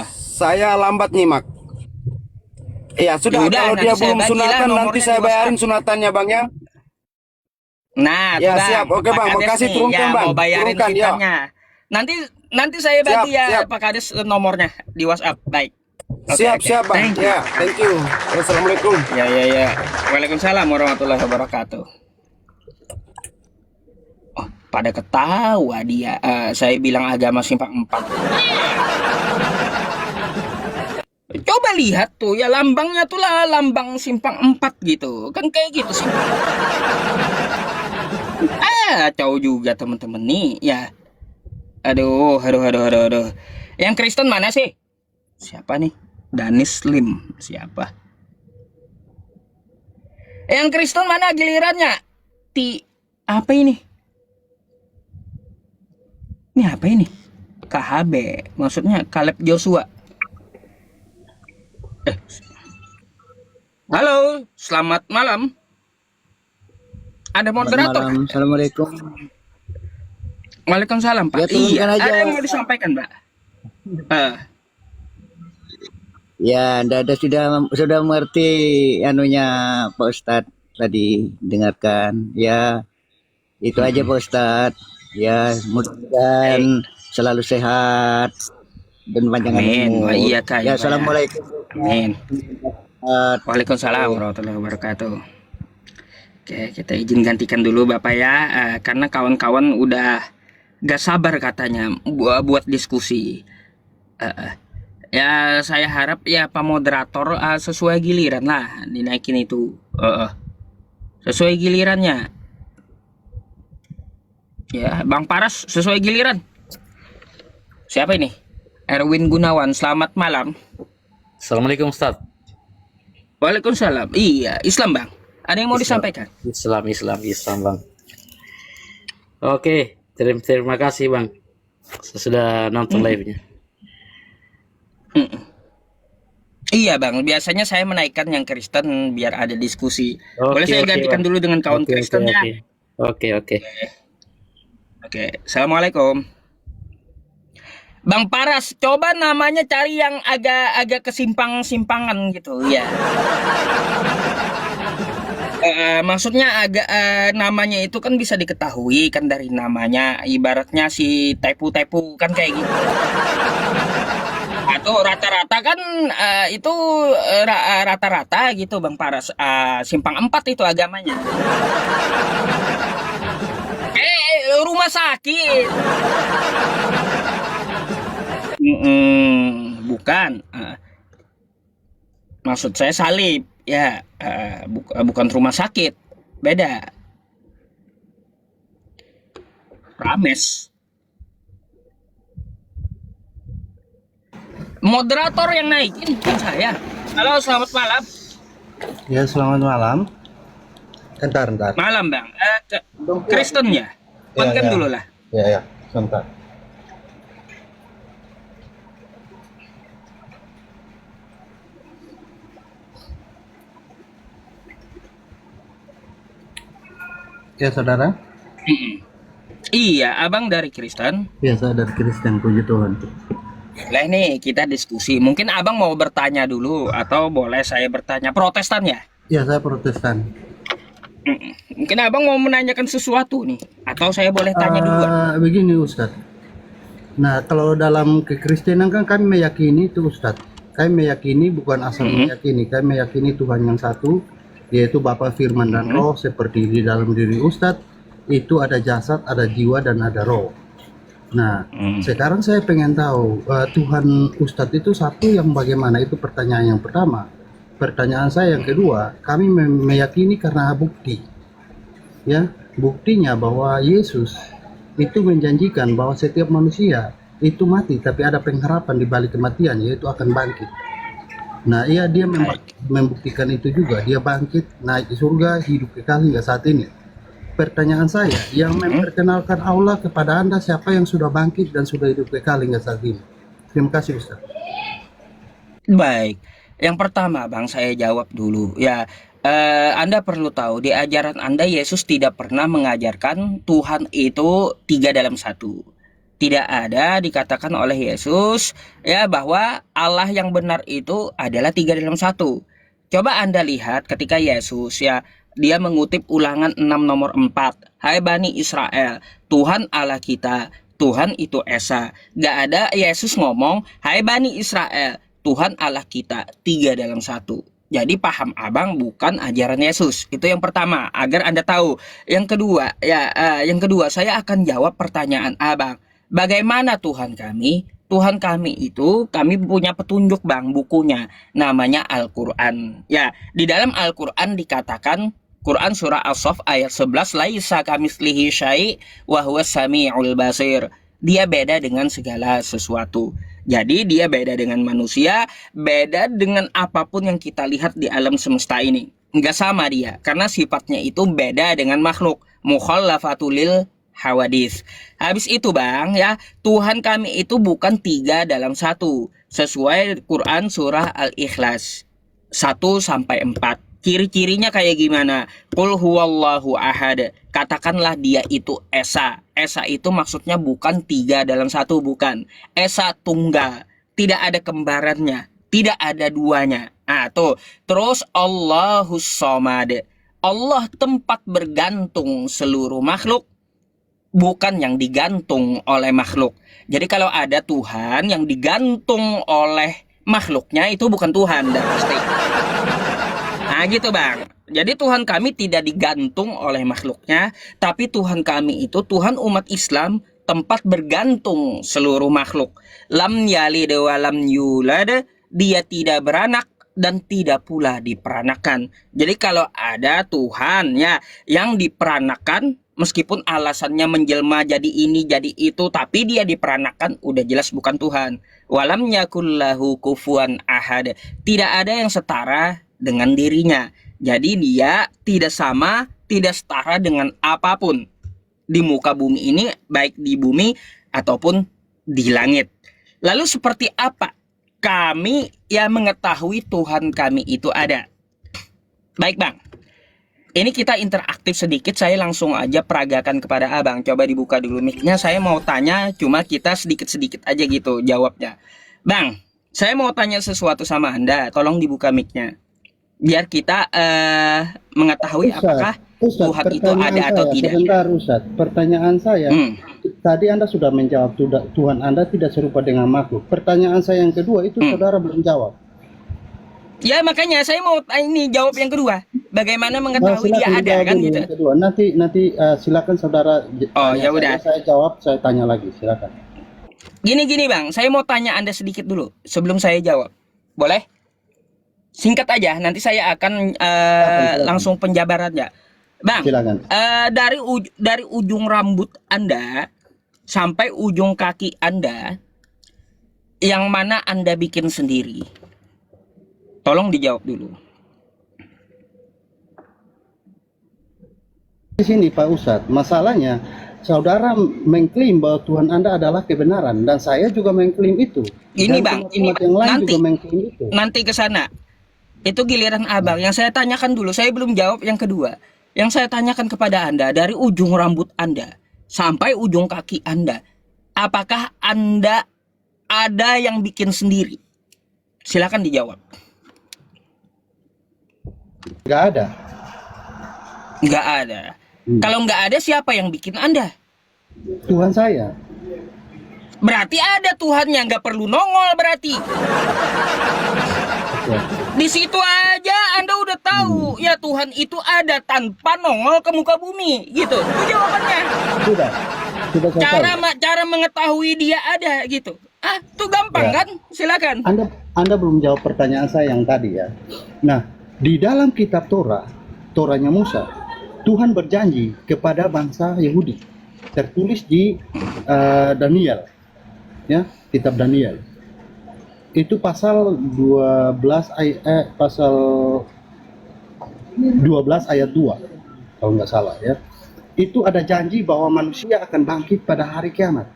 Saya lambat nyimak. Iya sudah, Yaudah, kalau nanti dia saya belum bagilah sunatan nomornya nanti di saya bayarin WhatsApp. sunatannya Bang ya. Nah, Ya, tuh, Bang. siap. Oke, Pak Bang. Kades Makasih, nih, turunkan, ya, Bang. mau bayarin Turunkan, ya. kitanya. Nanti saya bagi Siap, ya siap. Pak Kades nomornya di WhatsApp. Baik. Oke, Siap oke. siap Bang. Thank you. Ya, thank you. Assalamualaikum. Ya. Waalaikumsalam warahmatullahi wabarakatuh. Oh, pada ketawa dia. Saya bilang agama simpang 4. Coba lihat tuh ya, lambangnya tuh lah lambang simpang 4 gitu. Kan kayak gitu sih. Tahu juga teman-teman nih ya. Aduh. Yang Kristen mana sih? Siapa nih? Danis Slim. Siapa? Yang Kristen mana gilirannya? Apa ini? Ini apa ini? KHB. Maksudnya Caleb Joshua. Halo, selamat malam. Ada moderator? Malam, assalamualaikum. Waalaikumsalam, Pak. Ya, turunkan aja. Ada yang mau disampaikan, Pak? Ya, Anda sudah mengerti anunya Pak Ustadz tadi dengarkan. Ya, itu aja Pak Ustadz. Ya, mudah-mudahan selalu sehat dan panjang Amin. umur. Wah, iya, Kak. Ya, assalamualaikum. Amin. Waalaikumsalam warahmatullahi wabarakatuh. Oke, kita izin gantikan dulu Bapak ya, karena kawan-kawan udah Gak sabar katanya buat diskusi. Eh, eh. Ya saya harap ya Pak Moderator sesuai giliran lah dinaikin itu. Sesuai gilirannya. Ya, Bang Paras sesuai giliran. Siapa ini? Erwin Gunawan, selamat malam. Assalamualaikum Ustaz. Waalaikumsalam. Iya, Islam Bang. Ada yang mau Islam. disampaikan? Islam Bang. Oke, terima kasih Bang. Saya sudah nonton live-nya. Iya Bang, biasanya saya menaikkan yang Kristen biar ada diskusi. Boleh saya gantikan Bang. dulu dengan kawan Oke, Kristennya? Oke. Oke, Assalamualaikum. Bang Paras, coba namanya cari yang agak kesimpang-simpangan gitu ya. Maksudnya agak namanya itu kan bisa diketahui kan dari namanya, ibaratnya si tepu-tepu kan kayak gitu. Atau rata-rata kan itu rata-rata gitu Bang Paras, simpang 4 itu agamanya. Rumah sakit. Bukan. Maksud saya salib ya, bukan rumah sakit, beda. Rames. Moderator yang naikin bukan saya. Halo, selamat malam. Ya, selamat malam. Entar. Malam Bang. Kristen ya? Konten ya. dulu lah. Ya, sebentar. Ya, saudara. Iya, abang dari Kristen. Ya, saya dari Kristen, puji Tuhan. Lah nih kita diskusi. Mungkin abang mau bertanya dulu atau boleh saya bertanya? Protestan ya? Ya, saya Protestan. Mungkin abang mau menanyakan sesuatu nih, atau saya boleh tanya dulu? Begini Ustadz. Nah, kalau dalam kekristenan kan kami meyakini itu Ustadz. Kami meyakini bukan asal meyakini, kami meyakini Tuhan yang satu, yaitu Bapa, Firman, dan Roh. Seperti di dalam diri Ustadz itu ada jasad, ada jiwa, dan ada roh. Nah, sekarang saya pengen tahu Tuhan Ustadz itu satu yang bagaimana? Itu pertanyaan yang pertama. Pertanyaan saya yang kedua, kami meyakini karena bukti. Ya, buktinya bahwa Yesus itu menjanjikan bahwa setiap manusia itu mati, tapi ada pengharapan di balik kematian, yaitu akan bangkit. Nah, dia membuktikan itu juga. Dia bangkit, naik ke surga, hidup kekal hingga saat ini. Pertanyaan saya, yang memperkenalkan Allah kepada Anda siapa yang sudah bangkit dan sudah hidup kekal hingga saat ini? Terima kasih Ustaz. Baik, yang pertama Bang saya jawab dulu ya. Anda perlu tahu di ajaran Anda Yesus tidak pernah mengajarkan Tuhan itu 3 dalam 1. Tidak ada dikatakan oleh Yesus ya bahwa Allah yang benar itu adalah 3 dalam 1. Coba Anda lihat ketika Yesus ya, dia mengutip Ulangan 6 nomor 4. Hai Bani Israel, Tuhan Allah kita, Tuhan itu Esa. Gak ada Yesus ngomong, hai Bani Israel, Tuhan Allah kita 3 dalam 1. Jadi paham abang bukan ajaran Yesus. Itu yang pertama, agar Anda tahu. Yang kedua saya akan jawab pertanyaan abang. Bagaimana Tuhan kami? Tuhan kami itu, kami punya petunjuk Bang, bukunya. Namanya Al-Quran. Ya, di dalam Al-Quran dikatakan, Quran surah As-Saff ayat 11, Laisa kamitslihi syai' wa huwas sami'ul basir. Dia beda dengan segala sesuatu. Jadi dia beda dengan manusia, beda dengan apapun yang kita lihat di alam semesta ini. Enggak sama dia, karena sifatnya itu beda dengan makhluk. Mukhallafatulil hawadis. Habis itu Bang ya, Tuhan kami itu bukan 3 dalam 1. Sesuai Quran surah Al-Ikhlas 1-4. Ciri-cirinya kayak gimana? Qul huwallahu ahad. Katakanlah dia itu Esa. Esa itu maksudnya bukan 3 dalam 1, bukan. Esa tunggal. Tidak ada kembarannya, tidak ada duanya. Tuh. Terus Allahus Somad. Allah tempat bergantung seluruh makhluk, bukan yang digantung oleh makhluk. Jadi kalau ada Tuhan yang digantung oleh makhluknya, itu bukan Tuhan, dah pasti. Nah gitu Bang. Jadi Tuhan kami tidak digantung oleh makhluknya, tapi Tuhan kami itu Tuhan umat Islam, tempat bergantung seluruh makhluk. Lam yalid wa lam yulad, dia tidak beranak dan tidak pula diperanakan. Jadi kalau ada Tuhan ya yang diperanakan, meskipun alasannya menjelma jadi ini jadi itu, tapi dia diperanakan, udah jelas bukan Tuhan. Walam yakullahu kufuwan ahad, tidak ada yang setara dengan dirinya. Jadi dia tidak sama, tidak setara dengan apapun di muka bumi ini, baik di bumi ataupun di langit. Lalu seperti apa kami yang mengetahui Tuhan kami itu ada? Baik Bang, ini kita interaktif sedikit, saya langsung aja peragakan kepada Abang. Coba dibuka dulu mic-nya, saya mau tanya, cuma kita sedikit-sedikit aja gitu jawabnya. Bang, saya mau tanya sesuatu sama Anda, tolong dibuka mic-nya. Biar kita mengetahui apakah Tuhan itu ada atau tidak. Sebentar Ustaz, pertanyaan saya, tadi Anda sudah menjawab Tuhan Anda tidak serupa dengan makhluk. Pertanyaan saya yang kedua itu saudara belum jawab. Ya makanya saya mau ini jawab yang kedua. Bagaimana mengetahui dia ada kan gitu. Yang kedua, nanti silakan saudara. Oh ya udah. Saya jawab, saya tanya lagi, silakan. Gini Bang, saya mau tanya Anda sedikit dulu sebelum saya jawab. Boleh? Singkat aja, nanti saya akan langsung penjabarannya. Bang, dari ujung rambut Anda sampai ujung kaki Anda, yang mana Anda bikin sendiri? Tolong dijawab dulu. Di sini Pak Ustadz, masalahnya saudara mengklaim bahwa Tuhan Anda adalah kebenaran dan saya juga mengklaim itu. Ini dan Bang, ini yang lain nanti juga mengklaim itu. Nanti ke sana. Itu giliran Abang. Yang saya tanyakan dulu, saya belum jawab yang kedua. Yang saya tanyakan kepada Anda, dari ujung rambut Anda sampai ujung kaki Anda, apakah Anda ada yang bikin sendiri? Silakan dijawab. Nggak ada. Nggak ada. Kalau nggak ada, siapa yang bikin Anda? Tuhan saya. Berarti ada Tuhannya, nggak perlu nongol berarti. Di situ aja Anda udah tahu ya Tuhan itu ada tanpa nongol ke muka bumi, gitu. Itu jawabannya. Sudah saya tahu. Cara mengetahui dia ada gitu. Itu gampang kan? Silakan. Anda belum jawab pertanyaan saya yang tadi ya. Nah, di dalam kitab Torahnya Musa, Tuhan berjanji kepada bangsa Yahudi. Tertulis di Daniel. Ya, kitab Daniel. Itu pasal 12 ayat 2 kalau nggak salah ya. Itu ada janji bahwa manusia akan bangkit pada hari kiamat.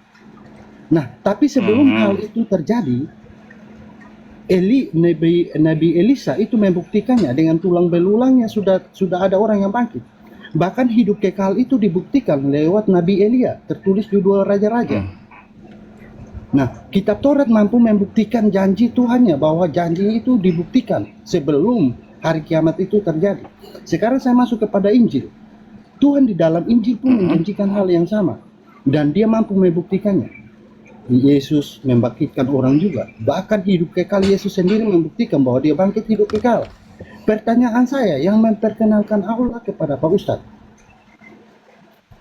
Nah, tapi sebelum hal itu terjadi, Nabi Elisa itu membuktikannya dengan tulang belulangnya sudah ada orang yang bangkit. Bahkan hidup kekal itu dibuktikan lewat Nabi Elia, tertulis di 2 Raja-Raja. Nah, kitab Taurat mampu membuktikan janji Tuhannya bahwa janji itu dibuktikan sebelum hari kiamat itu terjadi. Sekarang saya masuk kepada Injil. Tuhan di dalam Injil pun menjanjikan hal yang sama. Dan dia mampu membuktikannya. Yesus membangkitkan orang juga. Bahkan hidup kekal Yesus sendiri membuktikan bahwa dia bangkit hidup kekal. Pertanyaan saya yang memperkenalkan Allah kepada Pak Ustadz.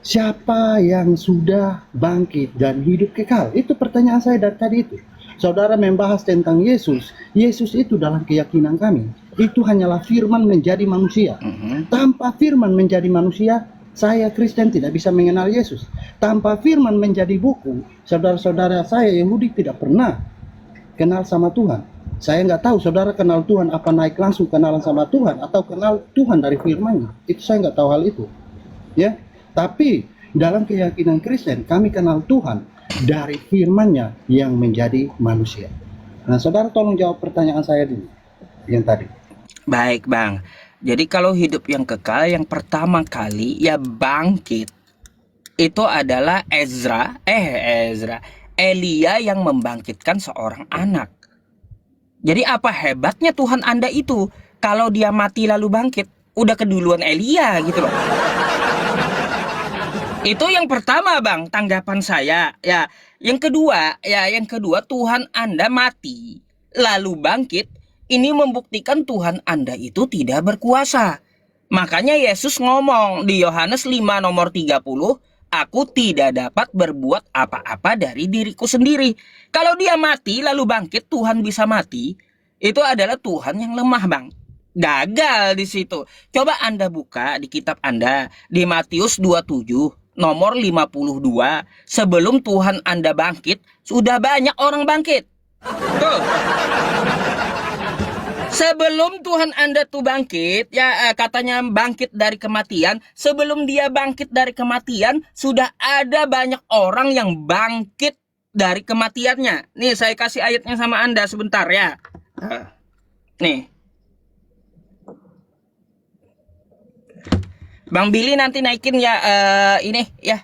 Siapa yang sudah bangkit dan hidup kekal? Itu pertanyaan saya dari tadi itu. Saudara membahas tentang Yesus. Yesus itu dalam keyakinan kami, itu hanyalah firman menjadi manusia. Tanpa firman menjadi manusia, saya Kristen tidak bisa mengenal Yesus. Tanpa firman menjadi buku, saudara-saudara saya Yahudi tidak pernah kenal sama Tuhan. Saya nggak tahu saudara kenal Tuhan apa naik langsung kenalan sama Tuhan atau kenal Tuhan dari firman-Nya. Itu saya nggak tahu hal itu. Ya. Tapi dalam keyakinan Kristen kami kenal Tuhan dari firman-Nya yang menjadi manusia. Nah, saudara tolong jawab pertanyaan saya dulu yang tadi. Baik Bang. Jadi kalau hidup yang kekal yang pertama kali ya bangkit itu adalah Elia yang membangkitkan seorang anak. Jadi apa hebatnya Tuhan Anda itu? Kalau dia mati lalu bangkit, udah keduluan Elia gitu loh. Itu yang pertama Bang, tanggapan saya. Ya, yang kedua Tuhan Anda mati lalu bangkit, ini membuktikan Tuhan Anda itu tidak berkuasa. Makanya Yesus ngomong di Yohanes 5 nomor 30, aku tidak dapat berbuat apa-apa dari diriku sendiri. Kalau dia mati lalu bangkit, Tuhan bisa mati, itu adalah Tuhan yang lemah, Bang. Gagal di situ. Coba Anda buka di kitab Anda di Matius 27 nomor 52. Sebelum Tuhan Anda bangkit, sudah banyak orang bangkit. Tuh. Sebelum Tuhan Anda tuh bangkit, ya katanya bangkit dari kematian, sebelum dia bangkit dari kematian, sudah ada banyak orang yang bangkit dari kematiannya. Nih, saya kasih ayatnya sama Anda sebentar ya. Nih. Bang Billy nanti naikin ya ini ya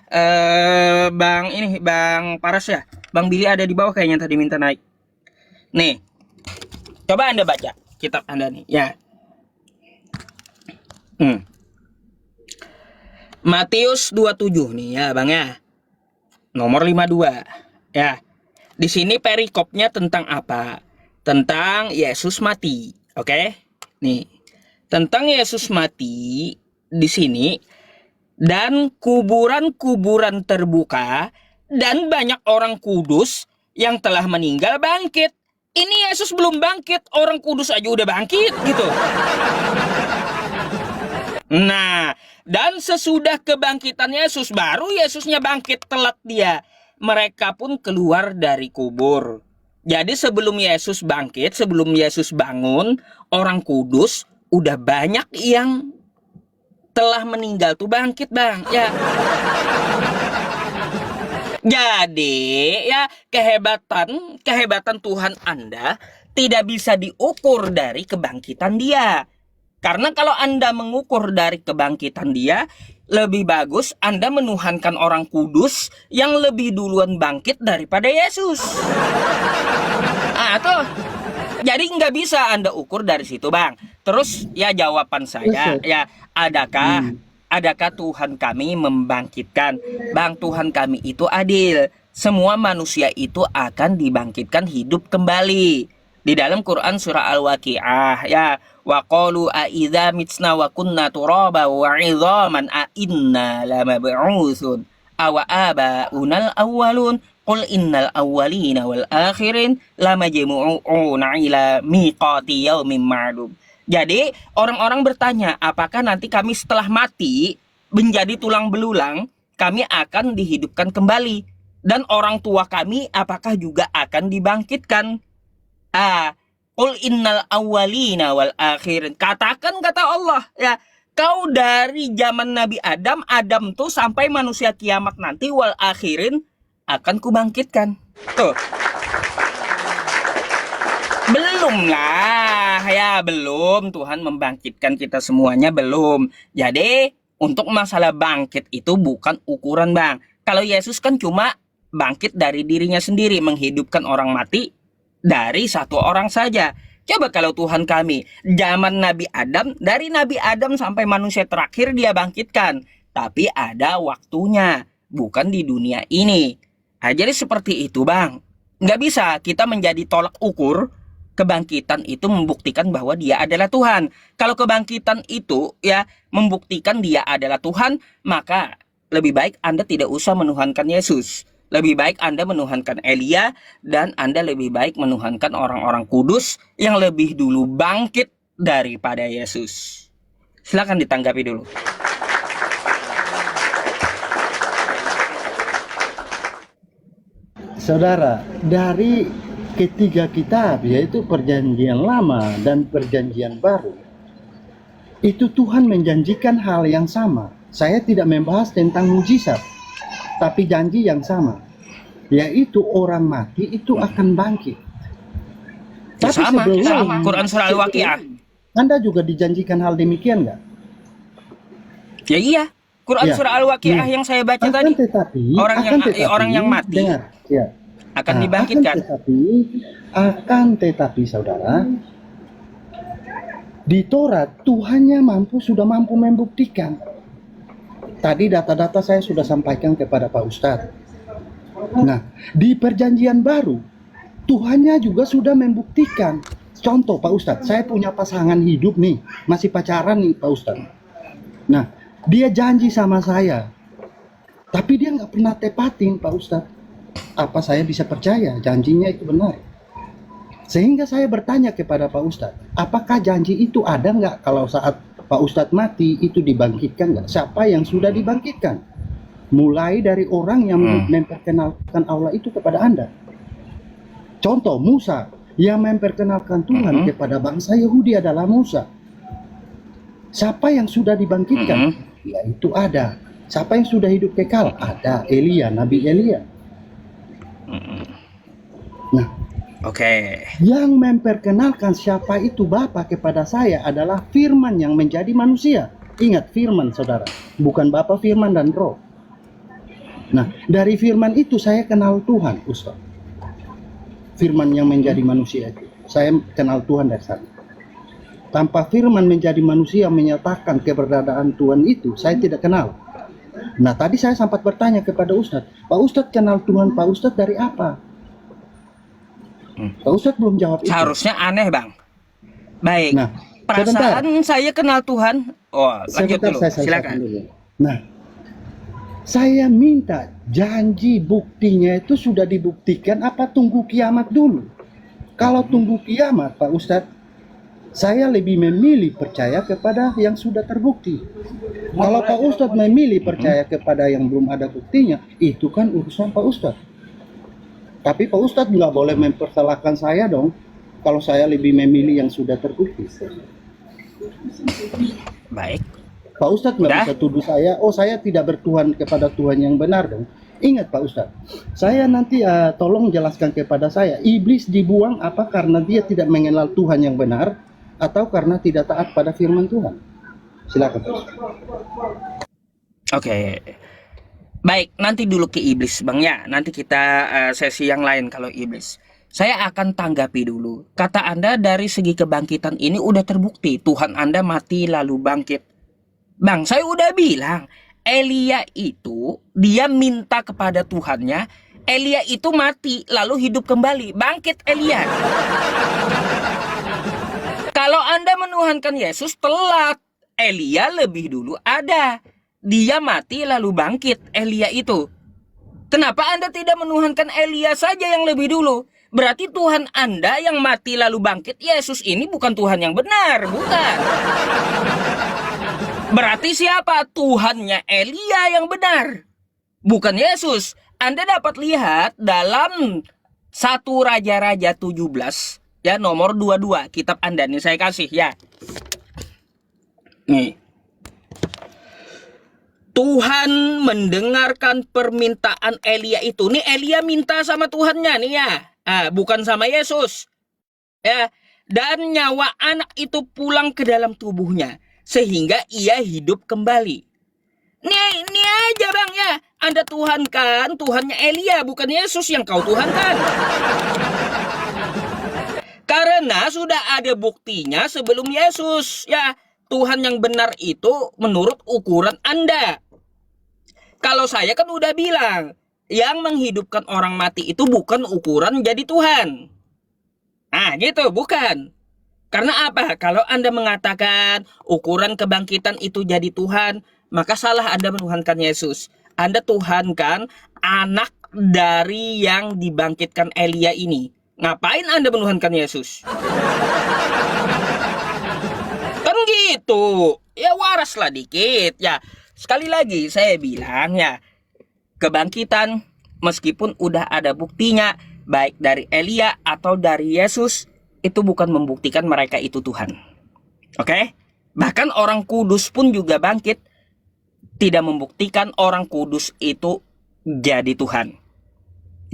Bang Paras ya. Bang Billy ada di bawah kayaknya tadi minta naik. Nih. Coba Anda baca kitab Anda nih ya. Matius 27 nih ya, Bang ya. Nomor 52 ya. Di sini perikopnya tentang apa? Tentang Yesus mati. Oke? Nih. Tentang Yesus mati di sini, dan kuburan-kuburan terbuka, dan banyak orang kudus yang telah meninggal bangkit. Ini Yesus belum bangkit, orang kudus aja udah bangkit gitu. Nah, dan sesudah kebangkitan Yesus, baru Yesusnya bangkit, telat dia. Mereka pun keluar dari kubur. Jadi sebelum Yesus bangkit, sebelum Yesus bangun, orang kudus udah banyak yang telah meninggal tuh bangkit, Bang. Ya. Jadi, ya kehebatan Tuhan Anda tidak bisa diukur dari kebangkitan dia. Karena kalau Anda mengukur dari kebangkitan dia, lebih bagus Anda menuhankan orang kudus yang lebih duluan bangkit daripada Yesus. Tuh. Jadi nggak bisa Anda ukur dari situ, Bang. Terus ya jawaban saya ya, adakah Tuhan kami membangkitkan? Bang, Tuhan kami itu adil. Semua manusia itu akan dibangkitkan hidup kembali. Di dalam Quran surah Al-Waqiah ya, wa qalu a idza mitsna wa kunna turaba wa 'idhaman a inna lamab'utsun aw abaunal awwalun. Qul innal awwalina wal akhirin lamajmu'una ila miqati yaumin ma'lum. Jadi orang-orang bertanya, apakah nanti kami setelah mati menjadi tulang belulang, kami akan dihidupkan kembali, dan orang tua kami apakah juga akan dibangkitkan? Qul innal awwalina wal akhirin. Katakan, kata Allah ya, kau dari zaman Nabi Adam tuh sampai manusia kiamat nanti, wal akhirin, akan kubangkitkan. Tuh. Belum lah ya, belum. Tuhan membangkitkan kita semuanya belum. Jadi untuk masalah bangkit itu bukan ukuran, Bang. Kalau Yesus kan cuma bangkit dari dirinya sendiri, menghidupkan orang mati dari satu orang saja. Coba kalau Tuhan kami zaman Nabi Adam, dari Nabi Adam sampai manusia terakhir dia bangkitkan, tapi ada waktunya, bukan di dunia ini. Jadi seperti itu, Bang. Nggak bisa kita menjadi tolak ukur kebangkitan itu membuktikan bahwa dia adalah Tuhan. Kalau kebangkitan itu ya membuktikan dia adalah Tuhan, maka lebih baik Anda tidak usah menuhankan Yesus. Lebih baik Anda menuhankan Elia, dan Anda lebih baik menuhankan orang-orang kudus yang lebih dulu bangkit daripada Yesus. Silakan ditanggapi dulu. Saudara, dari ketiga kitab, yaitu Perjanjian Lama dan Perjanjian Baru, itu Tuhan menjanjikan hal yang sama. Saya tidak membahas tentang mujizat, tapi janji yang sama, yaitu orang mati itu akan bangkit. Ya, Tapi sama. Quran surah Al-Waqiah. Anda juga dijanjikan hal demikian nggak? Ya iya, Quran surah Al-Waqiah yang saya baca tadi. Orang yang mati dengar, ya. akan dibangkitkan. Akan tetapi saudara, di Taurat Tuhannya sudah mampu membuktikan. Tadi data-data saya sudah sampaikan kepada Pak Ustadz. Nah, di Perjanjian Baru Tuhannya juga sudah membuktikan. Contoh Pak Ustadz, saya punya pasangan hidup nih, masih pacaran nih Pak Ustadz. Nah, dia janji sama saya, Tapi dia nggak pernah tepatin, Pak Ustadz. Apa saya bisa percaya janjinya itu benar? Sehingga saya bertanya kepada Pak Ustadz, apakah janji itu ada nggak kalau saat Pak Ustadz mati itu dibangkitkan nggak? Siapa yang sudah dibangkitkan? Mulai dari orang yang memperkenalkan Allah itu kepada Anda. Contoh Musa yang memperkenalkan Tuhan kepada bangsa Yahudi adalah Musa. Siapa yang sudah dibangkitkan? Ya itu ada. Siapa yang sudah hidup kekal? Ada Elia, Nabi Elia. Nah, Oke. yang memperkenalkan siapa itu Bapa kepada saya adalah Firman yang menjadi manusia. Ingat Firman, saudara, bukan Bapa, Firman dan Roh. Nah, dari Firman itu saya kenal Tuhan, Ustaz. Firman yang menjadi manusia itu, saya kenal Tuhan dari sana. Tanpa Firman menjadi manusia menyatakan keberadaan Tuhan itu, saya tidak kenal. Nah, tadi saya sempat bertanya kepada Ustadz, Pak Ustadz kenal Tuhan Pak Ustadz dari apa? Pak Ustadz belum jawab itu. Seharusnya aneh, Bang. Baik. Nah, Perasaan saya kenal Tuhan. Oh, lanjut dulu. saya Silakan. dulu. Nah, saya minta janji buktinya itu sudah dibuktikan apa tunggu kiamat dulu? Kalau tunggu kiamat, Pak Ustadz, saya lebih memilih percaya kepada yang sudah terbukti. Kalau Pak Ustadz memilih percaya kepada yang belum ada buktinya, itu kan urusan Pak Ustadz. Tapi Pak Ustadz nggak boleh mempersalahkan saya dong, kalau saya lebih memilih yang sudah terbukti. Baik. Pak Ustadz nggak Udah? bisa tuduh saya, oh saya tidak bertuhan kepada Tuhan yang benar dong. Ingat Pak Ustadz, saya nanti tolong jelaskan kepada saya, iblis dibuang apa karena dia tidak mengenal Tuhan yang benar, atau karena tidak taat pada firman Tuhan? Silakan Pak Ustadz. Oke. Baik, nanti dulu ke iblis, Bang ya. Nanti kita sesi yang lain kalau iblis. Saya akan tanggapi dulu. Kata Anda dari segi kebangkitan ini udah terbukti. Tuhan Anda mati lalu bangkit. Bang, saya udah bilang, Elia itu dia minta kepada Tuhannya, Elia itu mati lalu hidup kembali. Bangkit Elia. Kalau Anda menuhankan Yesus telat. Elia lebih dulu ada. Dia mati lalu bangkit Elia itu. Kenapa Anda tidak menuhankan Elia saja yang lebih dulu? Berarti Tuhan Anda yang mati lalu bangkit Yesus ini bukan Tuhan yang benar, bukan. Berarti siapa? Tuhannya Elia yang benar, bukan Yesus. Anda dapat lihat dalam 1 Raja-Raja 17 ya, nomor 22 kitab Anda nih saya kasih ya. Nih. Tuhan mendengarkan permintaan Elia itu. Nih Elia minta sama Tuhannya nih ya. Bukan sama Yesus. Ya, dan nyawa anak itu pulang ke dalam tubuhnya sehingga ia hidup kembali. Ini aja Bang ya. Anda tuhankan Tuhannya Elia, bukan Yesus yang kau tuhankan. Karena sudah ada buktinya sebelum Yesus. Ya, Tuhan yang benar itu menurut ukuran Anda. Kalau saya kan udah bilang, yang menghidupkan orang mati itu bukan ukuran jadi Tuhan. Nah gitu, bukan. Karena apa? Kalau Anda mengatakan ukuran kebangkitan itu jadi Tuhan, maka salah Anda menuhankan Yesus. Anda tuhankan anak dari yang dibangkitkan Elia ini. Ngapain Anda menuhankan Yesus? Kan gitu. Ya waraslah dikit ya. Sekali lagi saya bilang ya, kebangkitan meskipun udah ada buktinya baik dari Elia atau dari Yesus, itu bukan membuktikan mereka itu Tuhan. Oke? Bahkan orang kudus pun juga bangkit tidak membuktikan orang kudus itu jadi Tuhan.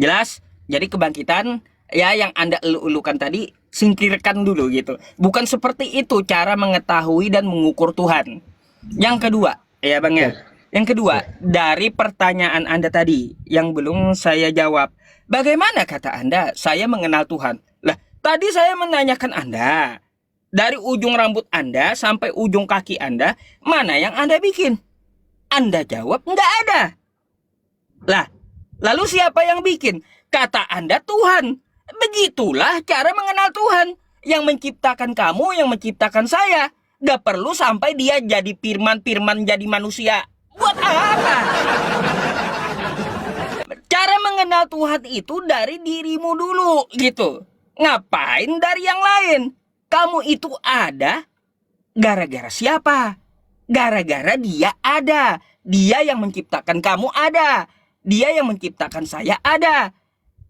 Jelas? Jadi kebangkitan ya yang Anda elu-elukan tadi singkirkan dulu gitu. Bukan seperti itu cara mengetahui dan mengukur Tuhan. Yang kedua, ya Bang ya. Yang kedua, dari pertanyaan Anda tadi yang belum saya jawab. Bagaimana kata Anda saya mengenal Tuhan? Lah, tadi saya menanyakan Anda. Dari ujung rambut Anda sampai ujung kaki Anda, mana yang Anda bikin? Anda jawab nggak ada. Lah, lalu siapa yang bikin? Kata Anda Tuhan. Begitulah cara mengenal Tuhan. Yang menciptakan kamu, yang menciptakan saya. Gak perlu sampai dia jadi firman jadi manusia. Buat apa? mengenal Tuhan itu dari dirimu dulu gitu. Ngapain dari yang lain? Kamu itu ada gara-gara siapa? Gara-gara dia ada. Dia yang menciptakan kamu ada. Dia yang menciptakan saya ada.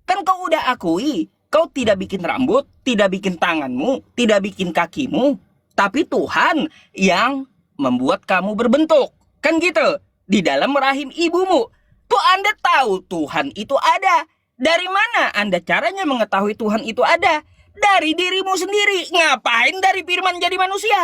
Kan kau udah akui, kau tidak bikin rambut, tidak bikin tanganmu, tidak bikin kakimu, tapi Tuhan yang membuat kamu berbentuk. Kan gitu, di dalam rahim ibumu. Tuh Anda tahu Tuhan itu ada. Dari mana Anda caranya mengetahui Tuhan itu ada? Dari dirimu sendiri. Ngapain dari firman jadi manusia?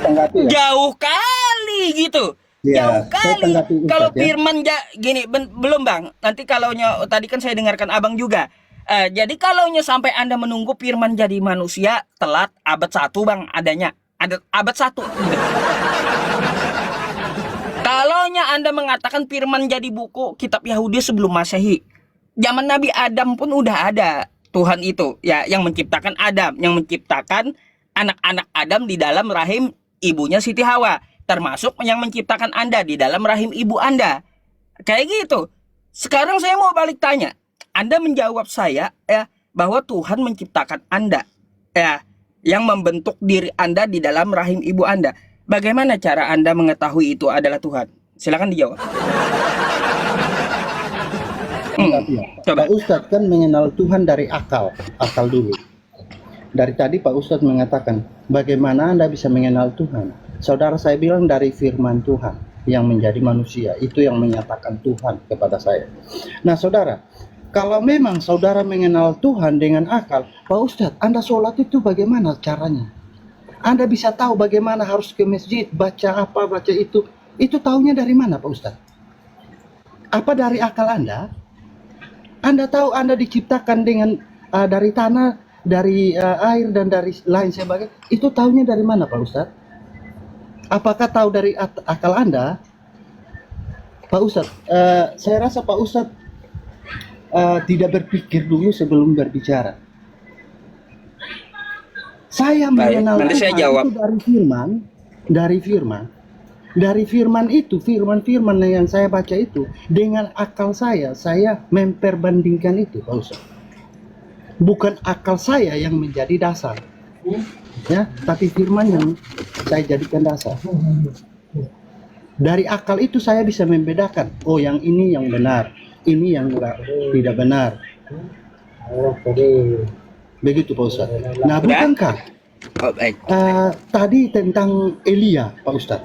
Tanggapi ya. Jauh kali gitu. Ya, Jauh saya kali. tanggapi Ustadz Kalau ya. firman gini, belum Bang. Nanti kalau tadi kan saya dengarkan Abang juga. Jadi kalau sampai Anda menunggu firman jadi manusia telat abad 1 Bang adanya. Ada abad 1 gitu. Kalau Anda mengatakan firman jadi buku kitab Yahudi sebelum Masehi. Zaman Nabi Adam pun udah ada Tuhan itu ya yang menciptakan Adam, yang menciptakan anak-anak Adam di dalam rahim ibunya Siti Hawa, termasuk yang menciptakan Anda di dalam rahim ibu Anda. Kayak gitu. Sekarang saya mau balik tanya. Anda menjawab saya ya bahwa Tuhan menciptakan Anda ya yang membentuk diri Anda di dalam rahim ibu Anda. Bagaimana cara Anda mengetahui itu adalah Tuhan? Silakan dijawab. Tanggapi ya. Coba. Pak Ustadz kan mengenal Tuhan dari akal dulu. Dari tadi Pak Ustadz mengatakan, bagaimana Anda bisa mengenal Tuhan? Saudara saya bilang dari firman Tuhan yang menjadi manusia, itu yang menyatakan Tuhan kepada saya. Nah saudara, kalau memang saudara mengenal Tuhan dengan akal, Pak Ustadz, Anda sholat itu bagaimana caranya? Anda bisa tahu bagaimana harus ke masjid, baca apa, baca itu tahunya dari mana Pak Ustadz? Apa dari akal Anda? Anda tahu Anda diciptakan dengan dari tanah, dari air dan dari lain sebagainya. Itu tahunya dari mana Pak Ustadz? Apakah tahu dari akal Anda? Pak Ustadz, saya rasa Pak Ustadz tidak berpikir dulu sebelum berbicara. Saya mengenal nanti saya Tuhan jawab. itu dari firman. Dari firman itu, firman-firman yang saya baca itu, dengan akal saya memperbandingkan itu, Pak Ustaz. Bukan akal saya yang menjadi dasar, ya, tapi firman yang saya jadikan dasar. Dari akal itu saya bisa membedakan, oh yang ini yang benar, ini yang tidak benar. Begitu Pak Ustaz. Nah, bukankah Oh, baik. tadi tentang Elia, Pak Ustaz?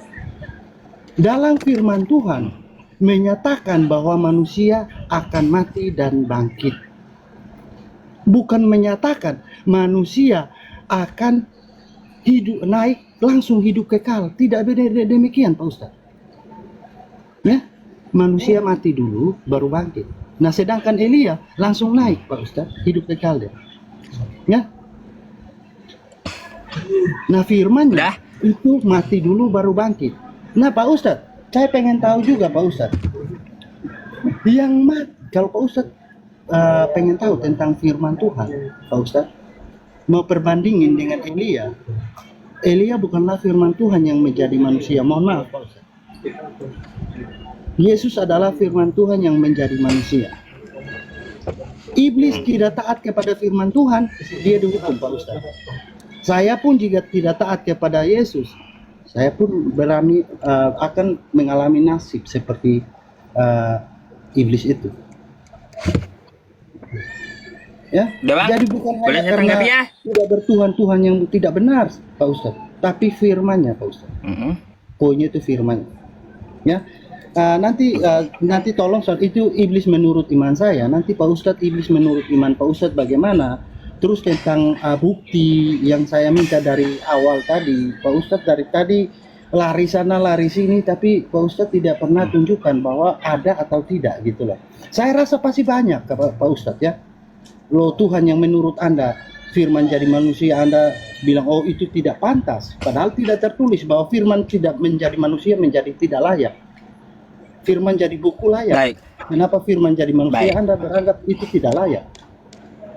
Dalam firman Tuhan menyatakan bahwa manusia akan mati dan bangkit. Bukan menyatakan manusia akan hidup naik langsung hidup kekal. Tidak demikian Pak Ustaz. Ya, manusia mati dulu baru bangkit. Nah, sedangkan Elia langsung naik Pak Ustaz, hidup kekal dia. Ya. Nah, firmannya itu mati dulu baru bangkit. Nah Pak Ustadz, saya pengen tahu juga Pak Ustadz, kalau Pak Ustadz pengen tahu tentang firman Tuhan, Pak Ustadz, mau perbandingin dengan Elia. Elia bukanlah firman Tuhan yang menjadi manusia, mohon maaf Pak Ustadz. Yesus adalah firman Tuhan yang menjadi manusia. Iblis tidak taat kepada firman Tuhan, dia dihukum Pak Ustadz. Saya pun jika tidak taat kepada Yesus, saya pun akan mengalami nasib seperti iblis itu. Ya, Udah, Bang? jadi bukan Boleh hanya saya karena tanggapi ya? tidak bertuhan-tuhan yang tidak benar, Pak Ustadz, tapi firman-Nya, Pak Ustadz. Poinnya itu firman. Ya, nanti tolong soal itu iblis menurut iman saya. Nanti Pak Ustadz iblis menurut iman Pak Ustadz bagaimana? Terus tentang bukti yang saya minta dari awal tadi, Pak Ustadz dari tadi lari sana lari sini, tapi Pak Ustadz tidak pernah tunjukkan bahwa ada atau tidak gitu loh. Saya rasa pasti banyak Pak Ustadz ya. Loh Tuhan yang menurut Anda firman jadi manusia, Anda bilang oh itu tidak pantas. Padahal tidak tertulis bahwa firman tidak menjadi manusia menjadi tidak layak. Firman jadi buku layak. Baik. Kenapa firman jadi manusia Baik. Anda beranggap itu tidak layak?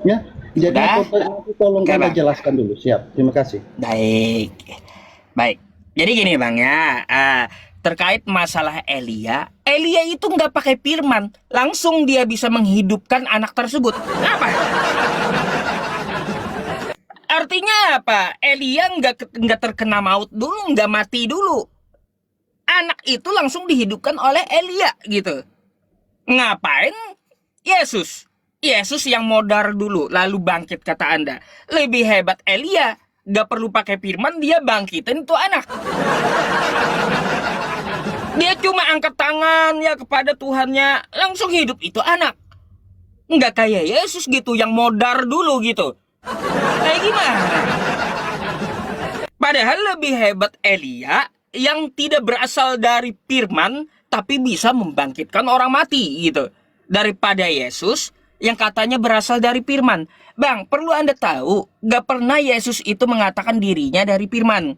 Ya. Jadi nanti tolong Oke, Anda Bang. jelaskan dulu. Siap. Terima kasih. Baik. Jadi gini Bang ya, terkait masalah Elia. Elia itu nggak pakai firman, langsung dia bisa menghidupkan anak tersebut. Apa? Artinya apa? Elia nggak terkena maut dulu, nggak mati dulu. Anak itu langsung dihidupkan oleh Elia gitu. Ngapain? Yesus. Yesus yang modar dulu, lalu bangkit kata Anda. Lebih hebat Elia. Nggak perlu pakai firman, dia bangkitin itu anak. Dia cuma angkat tangan ya kepada Tuhannya, langsung hidup itu anak. Nggak kayak Yesus gitu, yang modar dulu gitu. Kayak gimana? Padahal lebih hebat Elia yang tidak berasal dari firman, tapi bisa membangkitkan orang mati gitu. Daripada Yesus yang katanya berasal dari firman. Bang, perlu Anda tahu, gak pernah Yesus itu mengatakan dirinya dari firman.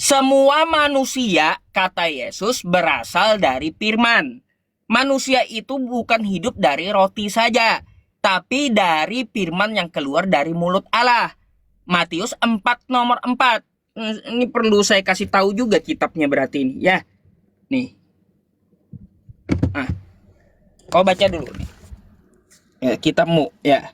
Semua manusia, kata Yesus, berasal dari firman. Manusia itu bukan hidup dari roti saja, tapi dari firman yang keluar dari mulut Allah. Matius 4 nomor 4. Ini perlu saya kasih tahu juga kitabnya berarti ini, ya. Nih. Kau baca dulu nih. Ya, kitabmu, ya.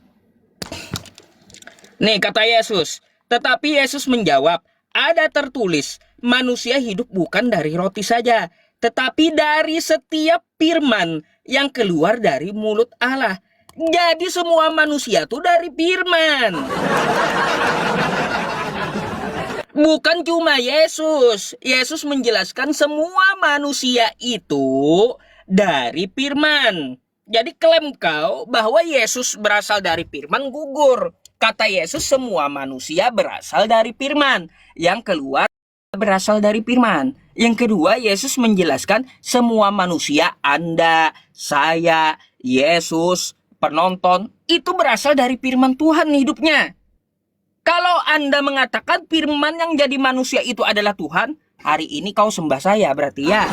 Nih kata Yesus, tetapi Yesus menjawab, ada tertulis, manusia hidup bukan dari roti saja, tetapi dari setiap firman yang keluar dari mulut Allah. Jadi semua manusia tuh dari firman. Bukan cuma Yesus. Yesus menjelaskan semua manusia itu dari firman. Jadi klaim kau bahwa Yesus berasal dari firman gugur. Kata Yesus semua manusia berasal dari firman. Yang keluar berasal dari firman. Yang kedua, Yesus menjelaskan semua manusia, Anda, saya, Yesus, penonton, itu berasal dari firman Tuhan hidupnya. Kalau Anda mengatakan firman yang jadi manusia itu adalah Tuhan, hari ini kau sembah saya berarti ya.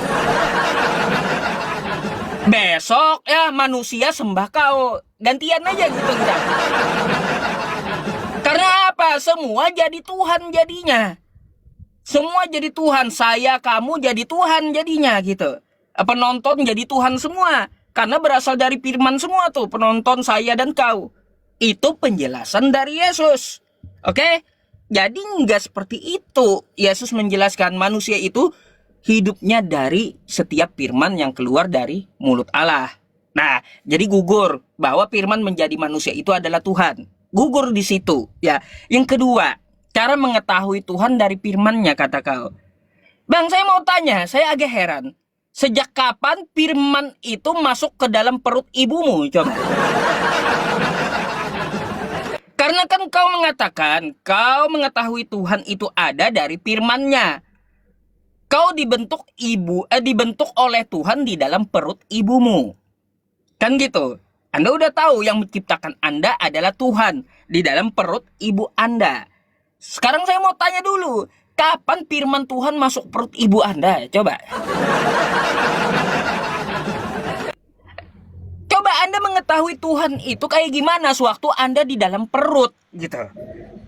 Besok ya manusia sembah kau. Gantian aja gitu kita. Karena apa? Semua jadi Tuhan jadinya. Semua jadi Tuhan. Saya, kamu jadi Tuhan jadinya gitu. Penonton jadi Tuhan semua. Karena berasal dari firman semua tuh. Penonton, saya, dan kau. Itu penjelasan dari Yesus. Oke? Jadi nggak seperti itu. Yesus menjelaskan manusia itu hidupnya dari setiap firman yang keluar dari mulut Allah. Nah, jadi gugur bahwa firman menjadi manusia itu adalah Tuhan. Gugur di situ, ya. Yang kedua, cara mengetahui Tuhan dari firman-Nya kata kau. Bang, saya mau tanya, saya agak heran. Sejak kapan firman itu masuk ke dalam perut ibumu? Coba. Karena kan kau mengatakan, kau mengetahui Tuhan itu ada dari firman-Nya. Kau dibentuk oleh Tuhan di dalam perut ibumu. Kan gitu. Anda udah tahu yang menciptakan Anda adalah Tuhan di dalam perut ibu Anda. Sekarang saya mau tanya dulu, kapan firman Tuhan masuk perut ibu Anda? Coba. Coba Anda mengetahui Tuhan itu kayak gimana sewaktu Anda di dalam perut gitu.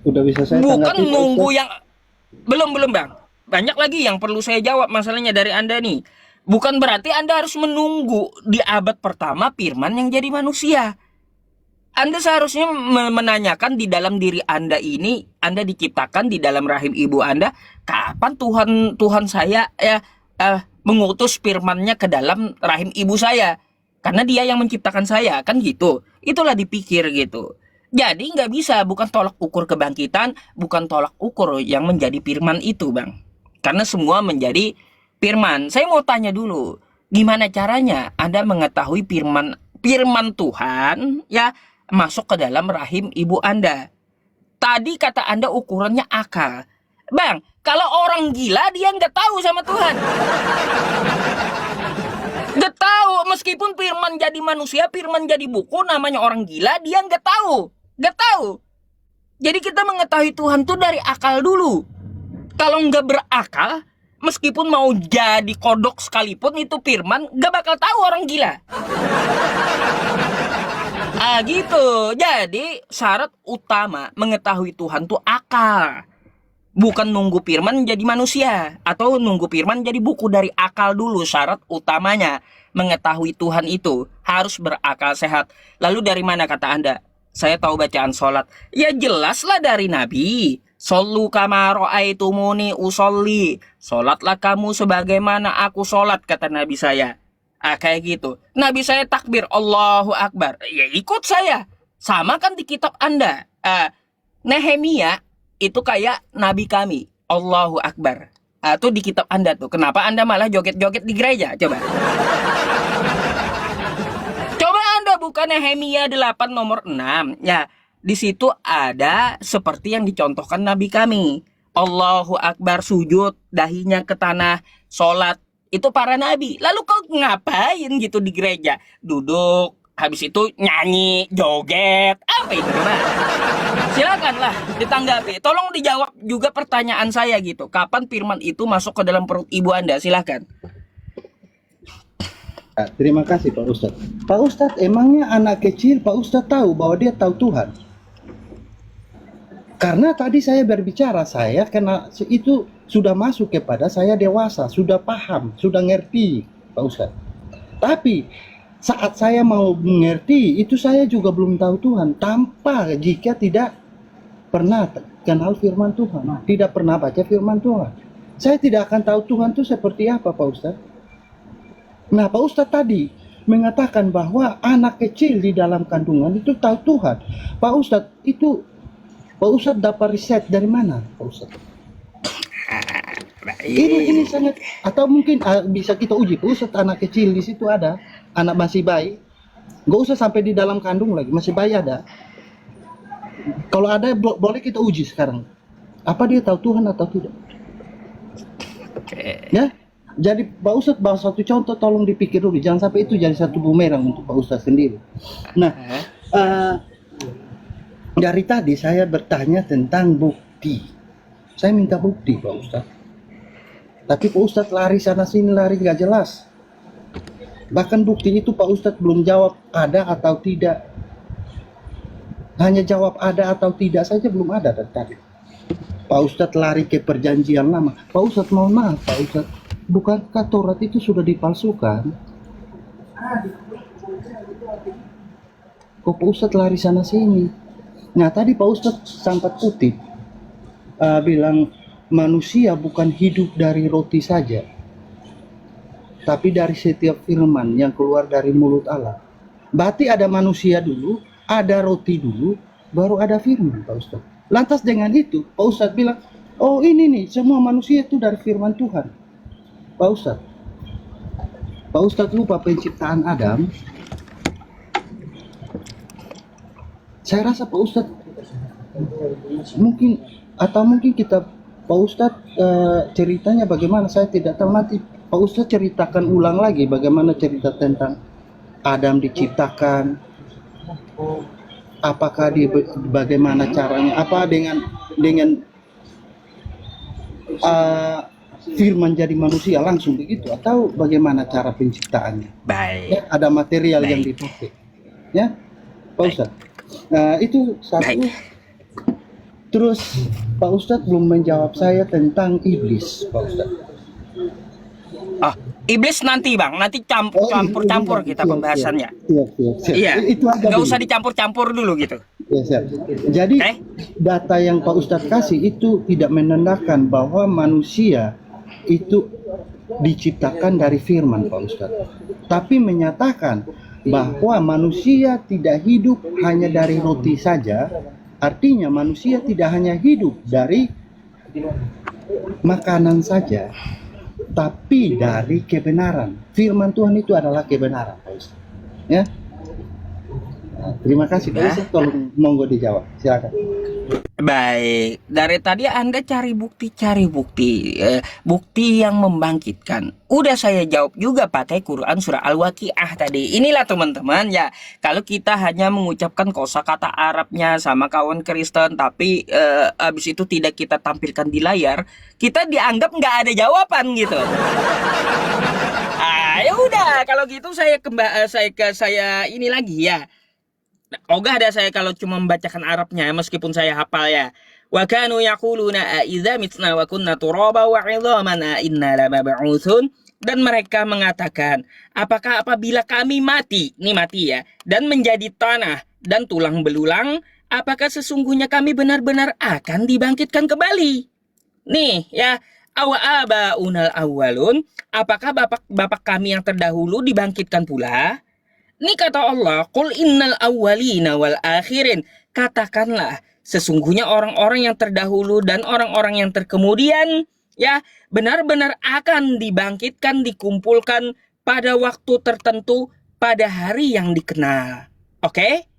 Udah bisa saya Bukan tanggapi, Pak nunggu Ustaz? yang belum Bang. Banyak lagi yang perlu saya jawab masalahnya dari Anda nih. Bukan berarti Anda harus menunggu di abad pertama firman yang jadi manusia. Anda seharusnya menanyakan di dalam diri Anda ini, Anda diciptakan di dalam rahim ibu Anda, kapan Tuhan saya mengutus firman-Nya ke dalam rahim ibu saya? Karena dia yang menciptakan saya, kan gitu. Itulah dipikir gitu. Jadi nggak bisa, bukan tolak ukur kebangkitan, bukan tolak ukur yang menjadi firman itu, Bang. Karena semua menjadi firman. Saya mau tanya dulu, gimana caranya Anda mengetahui firman Tuhan ya masuk ke dalam rahim ibu Anda? Tadi kata Anda ukurannya akal. Bang, kalau orang gila dia nggak tahu sama Tuhan. Nggak tahu, meskipun firman jadi manusia, firman jadi buku, namanya orang gila, dia nggak tahu. Nggak tahu. Jadi kita mengetahui Tuhan tuh dari akal dulu. Kalau nggak berakal, meskipun mau jadi kodok sekalipun itu firman, nggak bakal tahu orang gila. Gitu. Jadi syarat utama mengetahui Tuhan tuh akal. Bukan nunggu firman jadi manusia atau nunggu firman jadi buku. Dari akal dulu. Syarat utamanya mengetahui Tuhan itu harus berakal sehat. Lalu dari mana kata Anda? Saya tahu bacaan sholat. Ya jelaslah dari Nabi. Shollu kama ra'aitumuni usolli. Sholatlah kamu sebagaimana aku sholat, kata Nabi saya. Kayak gitu. Nabi saya takbir Allahu Akbar. Ya ikut saya. Sama kan di kitab Anda. Nehemia itu kayak nabi kami, Allahu Akbar. Tuh di kitab Anda tuh. Kenapa Anda malah joget-joget di gereja? Coba. Coba Anda buka Nehemia 8 nomor 6. Ya, di situ ada seperti yang dicontohkan nabi kami. Allahu Akbar, sujud, dahinya ke tanah, sholat. Itu para nabi. Lalu kau ngapain gitu di gereja? Duduk, habis itu nyanyi, joget. Apa itu, Mas? Silakanlah ditanggapi. Tolong dijawab juga pertanyaan saya gitu. Kapan firman itu masuk ke dalam perut ibu Anda? Silakan. Terima kasih Pak Ustadz. Pak Ustadz, emangnya anak kecil Pak Ustadz tahu bahwa dia tahu Tuhan? Karena tadi saya berbicara, saya kena itu sudah masuk kepada saya dewasa, sudah paham, sudah ngerti Pak Ustadz. Tapi saat saya mau mengerti, itu saya juga belum tahu Tuhan. Tanpa jika tidak pernah kenal firman Tuhan, tidak pernah baca firman Tuhan, saya tidak akan tahu Tuhan itu seperti apa Pak Ustadz. Nah Pak Ustadz tadi mengatakan bahwa anak kecil di dalam kandungan itu tahu Tuhan. Pak Ustadz, itu Pak Ustadz dapat riset dari mana Pak Ustadz? Ini sangat, atau mungkin bisa kita uji Pak Ustadz, anak kecil di situ ada, anak masih bayi, nggak usah sampai di dalam kandung lagi, masih bayi ada. Kalau ada boleh kita uji sekarang, apa dia tahu Tuhan atau tidak? Ya, jadi Pak Ustadz bahas satu contoh, tolong dipikir dulu, jangan sampai itu jadi satu bumerang untuk Pak Ustadz sendiri. Nah, dari tadi saya bertanya tentang bukti, saya minta bukti Pak Ustadz, tapi Pak Ustadz lari sana sini, lari nggak jelas. Bahkan bukti itu Pak Ustadz belum jawab ada atau tidak. Hanya jawab ada atau tidak saja belum ada dari tadi. Pak Ustadz lari ke perjanjian lama. Pak Ustadz, mohon maaf Pak Ustadz, bukankah Taurat itu sudah dipalsukan? Kok Pak Ustadz lari sana sini? Nah tadi Pak Ustadz sempat kutip bilang manusia bukan hidup dari roti saja, tapi dari setiap firman yang keluar dari mulut Allah. Berarti ada manusia dulu, ada roti dulu, baru ada firman Pak Ustadz. Lantas dengan itu Pak Ustadz bilang, oh ini nih semua manusia itu dari firman Tuhan. Pak Ustadz lupa penciptaan Adam. Saya rasa Pak Ustadz mungkin kita Pak Ustadz ceritanya bagaimana saya tidak tahu. Nanti Pak Ustadz ceritakan ulang lagi bagaimana cerita tentang Adam diciptakan. Apakah dia bagaimana caranya? Apa dengan firman jadi manusia langsung begitu, atau bagaimana cara penciptaannya? Baik. Ya, ada material yang Baik. dipakai. Ya, Pak Ustadz. Itu satu. Baik. Terus Pak Ustadz belum menjawab saya tentang iblis, Pak Ustadz. Iblis nanti Bang, nanti campur-campur kita siap, pembahasannya. Siap. Iya. Itu aja Nggak dulu. usah dicampur-campur dulu gitu. Ya, siap. Jadi Oke. data yang Pak Ustadz kasih itu tidak menandakan bahwa manusia itu diciptakan dari firman Pak Ustadz, tapi menyatakan bahwa manusia tidak hidup hanya dari roti saja. Artinya manusia tidak hanya hidup dari makanan saja, tapi dari kebenaran. Firman Tuhan itu adalah kebenaran Pak Ustadz. Ya. Nah, terima kasih Pak Ustadz, tolong monggo dijawab. Silakan. Baik, dari tadi Anda cari bukti yang membangkitkan. Udah saya jawab juga pakai Quran surah Al-Waqiah tadi. Inilah teman-teman ya, kalau kita hanya mengucapkan kosakata Arabnya sama kawan Kristen, tapi abis itu tidak kita tampilkan di layar, kita dianggap nggak ada jawaban gitu. Ya udah, kalau gitu saya ini lagi ya. Ogah ada saya kalau cuma membacakan Arabnya meskipun saya hafal ya. Wa kanu yaquluna a idza mitna wa kunna turaba wa 'idhaman a inna lamab'utsun. Dan mereka mengatakan, apakah apabila kami mati, ini mati ya, dan menjadi tanah dan tulang belulang, apakah sesungguhnya kami benar-benar akan dibangkitkan kembali? Nih ya, abaunal awwalun, apakah bapak-bapak kami yang terdahulu dibangkitkan pula? Ini kata Allah, qul innal awwalina wal akhirin. Katakanlah, sesungguhnya orang-orang yang terdahulu dan orang-orang yang terkemudian ya benar-benar akan dibangkitkan, dikumpulkan pada waktu tertentu pada hari yang dikenal. Oke?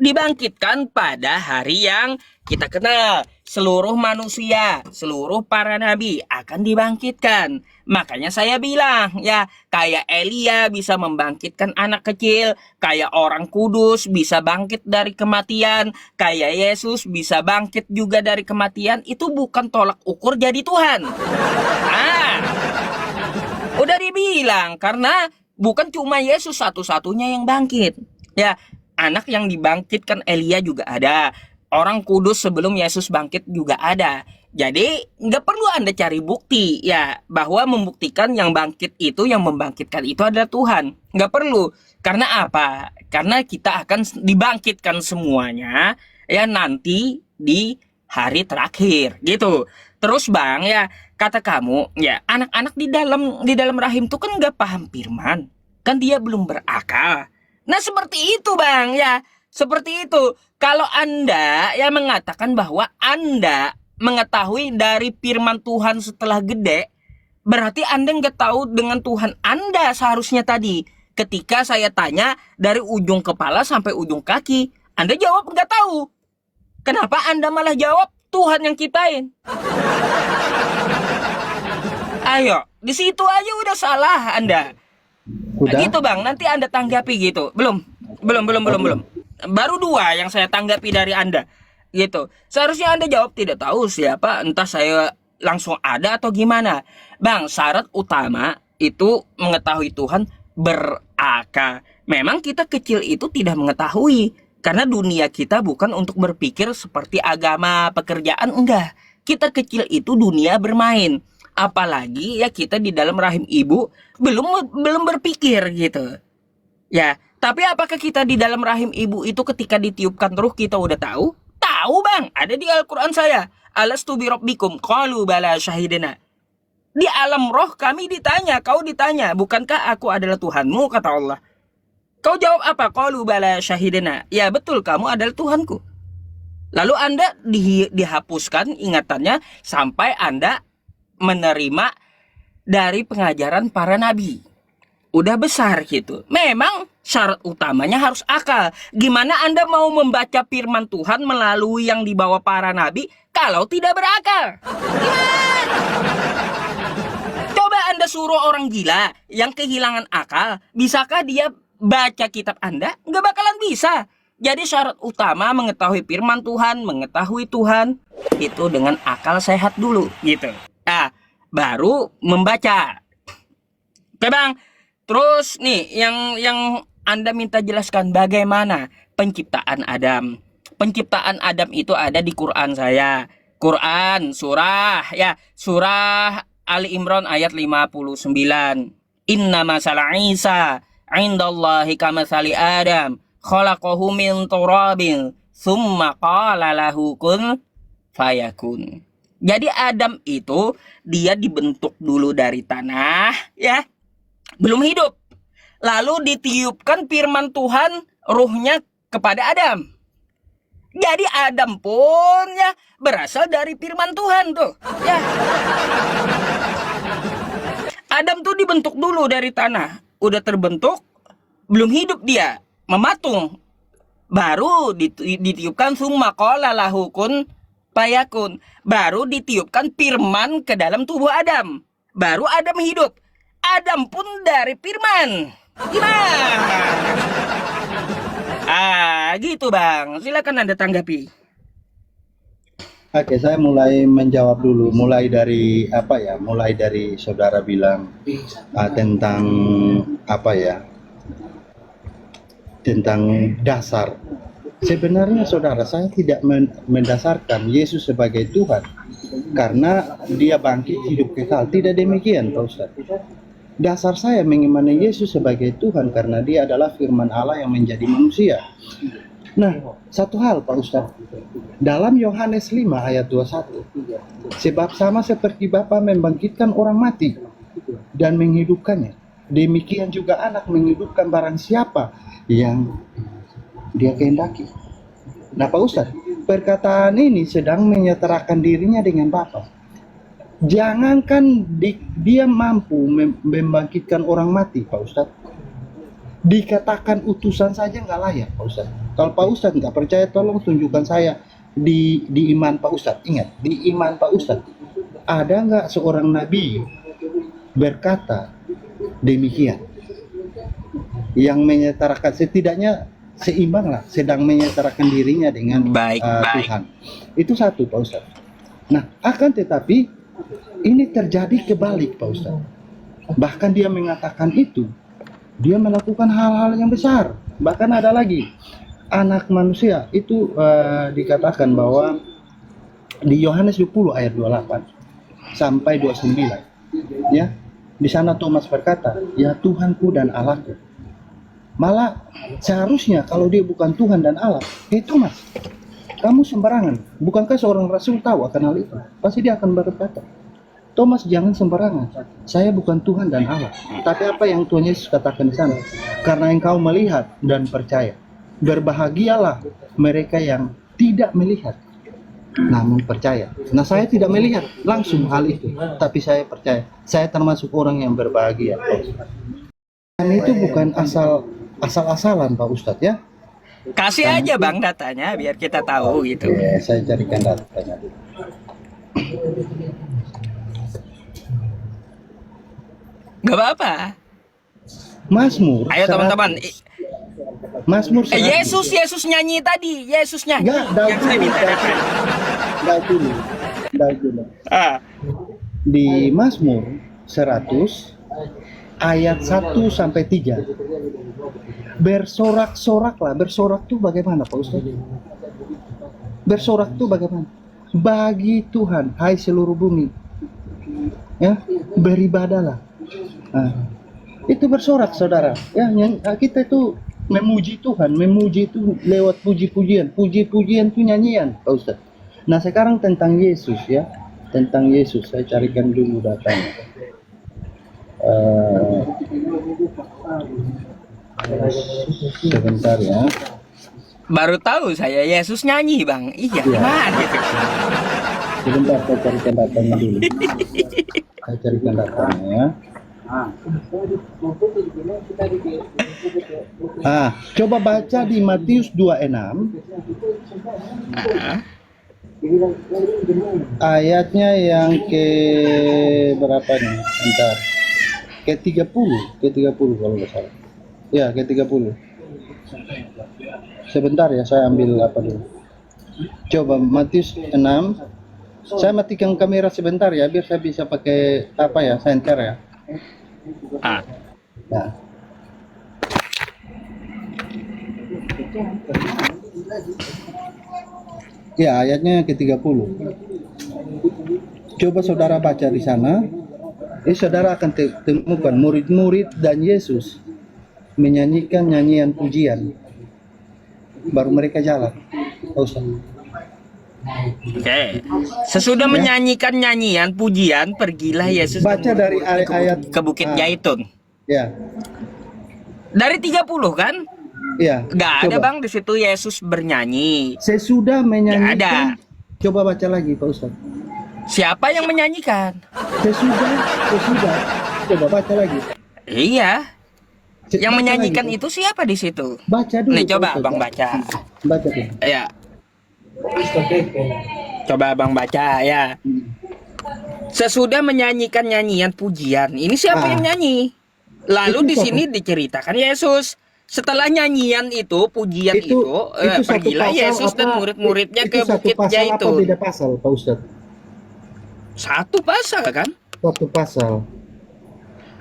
Dibangkitkan pada hari yang kita kenal. Seluruh manusia, seluruh para nabi akan dibangkitkan. Makanya saya bilang, ya, kayak Elia bisa membangkitkan anak kecil, kayak orang kudus bisa bangkit dari kematian, kayak Yesus bisa bangkit juga dari kematian, itu bukan tolak ukur jadi Tuhan. Ah, udah dibilang, karena bukan cuma Yesus satu-satunya yang bangkit. Ya, anak yang dibangkitkan Elia juga ada. Orang kudus sebelum Yesus bangkit juga ada. Jadi nggak perlu Anda cari bukti ya bahwa membuktikan yang bangkit itu, yang membangkitkan itu adalah Tuhan. Nggak perlu. Karena apa? Karena kita akan dibangkitkan semuanya ya nanti di hari terakhir gitu. Terus Bang ya, kata kamu ya anak-anak di dalam rahim tuh kan nggak paham firman. Kan dia belum berakal. Nah seperti itu Bang ya. Seperti itu. Kalau Anda yang mengatakan bahwa Anda mengetahui dari firman Tuhan setelah gede, berarti Anda nggak tahu dengan Tuhan Anda seharusnya tadi. Ketika saya tanya dari ujung kepala sampai ujung kaki, Anda jawab nggak tahu. Kenapa Anda malah jawab Tuhan yang ciptain? Ayo, di situ aja udah salah Anda. Udah? Gitu Bang, nanti Anda tanggapi gitu. Belum. Baru 2 yang saya tanggapi dari Anda. Gitu. Seharusnya Anda jawab tidak tahu siapa, entah saya langsung ada atau gimana. Bang, syarat utama itu mengetahui Tuhan berakal. Memang kita kecil itu tidak mengetahui. Karena dunia kita bukan untuk berpikir seperti agama, pekerjaan, enggak. Kita kecil itu dunia bermain. Apalagi ya kita di dalam rahim ibu belum berpikir gitu. Ya, tapi apakah kita di dalam rahim ibu itu ketika ditiupkan ruh kita udah tahu? Tahu Bang, ada di Al-Quran saya. Alastu bi rabbikum qalu bala syahidina. Di alam roh kami ditanya, kau ditanya, bukankah aku adalah Tuhanmu, kata Allah. Kau jawab apa? Qalu bala syahidina. Ya betul, kamu adalah Tuhanku. Lalu Anda dihapuskan ingatannya sampai Anda menerima dari pengajaran para nabi. Udah besar gitu. Memang syarat utamanya harus akal. Gimana Anda mau membaca firman Tuhan melalui yang dibawa para nabi kalau tidak berakal? Gimana? Coba Anda suruh orang gila yang kehilangan akal, bisakah dia baca kitab Anda? Nggak bakalan bisa. Jadi syarat utama mengetahui firman Tuhan, mengetahui Tuhan, itu dengan akal sehat dulu gitu. Nah, baru membaca. Oke Bang. Terus nih yang Anda minta jelaskan bagaimana penciptaan Adam. Penciptaan Adam itu ada di Quran saya. Quran surah Ali Imran ayat 59. Inna masala Isa indallahi kamatsali Adam khalaqahu min turabin tsumma qala lahu kun fayakun. Jadi Adam itu dia dibentuk dulu dari tanah ya. Belum hidup. Lalu ditiupkan firman Tuhan ruhnya kepada Adam. Jadi Adam pun ya berasal dari firman Tuhan tuh. Ya. Adam tuh dibentuk dulu dari tanah. Udah terbentuk, belum hidup dia, mematung. Baru ditiupkan summa qala lahu kun fayakun. Baru ditiupkan firman ke dalam tubuh Adam. Baru Adam hidup. Adam pun dari firman. Gimana? Gitu Bang. Silakan Anda tanggapi. Oke, saya mulai menjawab dulu. Mulai dari apa ya? Mulai dari saudara bilang tentang apa ya? Tentang dasar Sebenarnya saudara, saya tidak mendasarkan Yesus sebagai Tuhan karena dia bangkit hidup kekal. Tidak demikian Pak Ustaz. Dasar saya mengimani Yesus sebagai Tuhan karena dia adalah firman Allah yang menjadi manusia. Nah, satu hal Pak Ustaz, dalam Yohanes 5 ayat 21, sebab sama seperti Bapa membangkitkan orang mati dan menghidupkannya, demikian juga anak menghidupkan barang siapa yang dia kehendaki. Nah Pak Ustadz, perkataan ini sedang menyetarakan dirinya dengan Bapa. Jangankan dia mampu membangkitkan orang mati Pak Ustadz, dikatakan utusan saja nggak layak Pak Ustadz. Kalau Pak Ustadz nggak percaya, tolong tunjukkan saya di iman Pak Ustadz. Ingat, di iman Pak Ustadz, ada nggak seorang nabi berkata demikian, yang menyetarakan, setidaknya seimbang lah, sedang menyetarakan dirinya dengan Tuhan. Itu satu Pak Ustaz. Nah, akan tetapi ini terjadi kebalik Pak Ustaz. Bahkan dia mengatakan itu, dia melakukan hal-hal yang besar. Bahkan ada lagi, anak manusia itu dikatakan bahwa di Yohanes 20 ayat 28 sampai 29, ya, di sana Thomas berkata, ya Tuhanku dan Allahku. Malah seharusnya kalau dia bukan Tuhan dan Allah, Thomas, kamu sembarangan. Bukankah seorang rasul tahu akan hal itu? Pasti dia akan berkata, Thomas, jangan sembarangan. Saya bukan Tuhan dan Allah. Tapi apa yang Tuhan Yesus katakan di sana? Karena engkau melihat dan percaya. Berbahagialah mereka yang tidak melihat namun percaya. Nah, saya tidak melihat langsung hal itu, tapi saya percaya. Saya termasuk orang yang berbahagia. Dan itu bukan asal-asalan Pak Ustadz ya. Kasih aja Bang datanya biar kita tahu gitu. Ya, saya carikan datanya. Gak apa-apa. Mazmur. Ayo teman-teman. Mazmur. Yesus nyanyi tadi. Yesus nyanyi. Enggak, yang saya minta. Dulu. Di Mazmur 100 ayat 1 sampai 3. Bersorak-soraklah. Bersorak itu bagaimana Pak Ustaz? Bersorak itu bagaimana? Bagi Tuhan, hai seluruh bumi. Ya, beribadalah. Nah, itu bersorak saudara. Ya, kita itu memuji Tuhan, memuji itu lewat puji-pujian. Puji-pujian itu nyanyian, Pak Ustaz. Nah, sekarang tentang Yesus ya. Tentang Yesus, saya carikan dulu datanya. Sebentar ya. Baru tahu saya Yesus nyanyi Bang. Iya. Nah, gitu. Sebentar, saya carikan datanya dulu. Saya carikan datanya ya. Coba baca di Matius 26. Ayatnya yang ke berapa nih? Bentar. Ke 30 kalau nggak salah. Ya, ke 30. Sebentar ya, saya ambil apa dulu. Coba Matius 6. Saya matikan kamera sebentar ya, biar saya bisa pakai apa ya, center ya. Nah. Ya, ayatnya ke 30. Coba saudara baca di sana. Saudara akan temukan murid-murid dan Yesus menyanyikan nyanyian pujian. Baru mereka jalan. Oke. Sesudah menyanyikan nyanyian pujian, pergilah Yesus baca dari ayat ke Bukit Zaitun. Ya. Dari 30 kan? Iya. Gak ada Bang di situ Yesus bernyanyi. Sesudah menyanyikan. Gak ada. Coba baca lagi Pak Ustaz. Siapa yang menyanyikan? Sesudah. Coba baca lagi. Iya. Yang Baca menyanyikan lagi, itu siapa di situ? baca dulu. Nih coba Pak Ustaz. Abang baca. Baca dulu. Ya. Coba Abang baca ya. Sesudah menyanyikan nyanyian pujian. Ini siapa yang nyanyi? Lalu di sini diceritakan Yesus. Setelah nyanyian itu, pujian itu pergilah Yesus dan murid-muridnya ke Bukit Zaitun. Apa beda pasal, Pak Ustaz? Satu pasal kan? Satu pasal.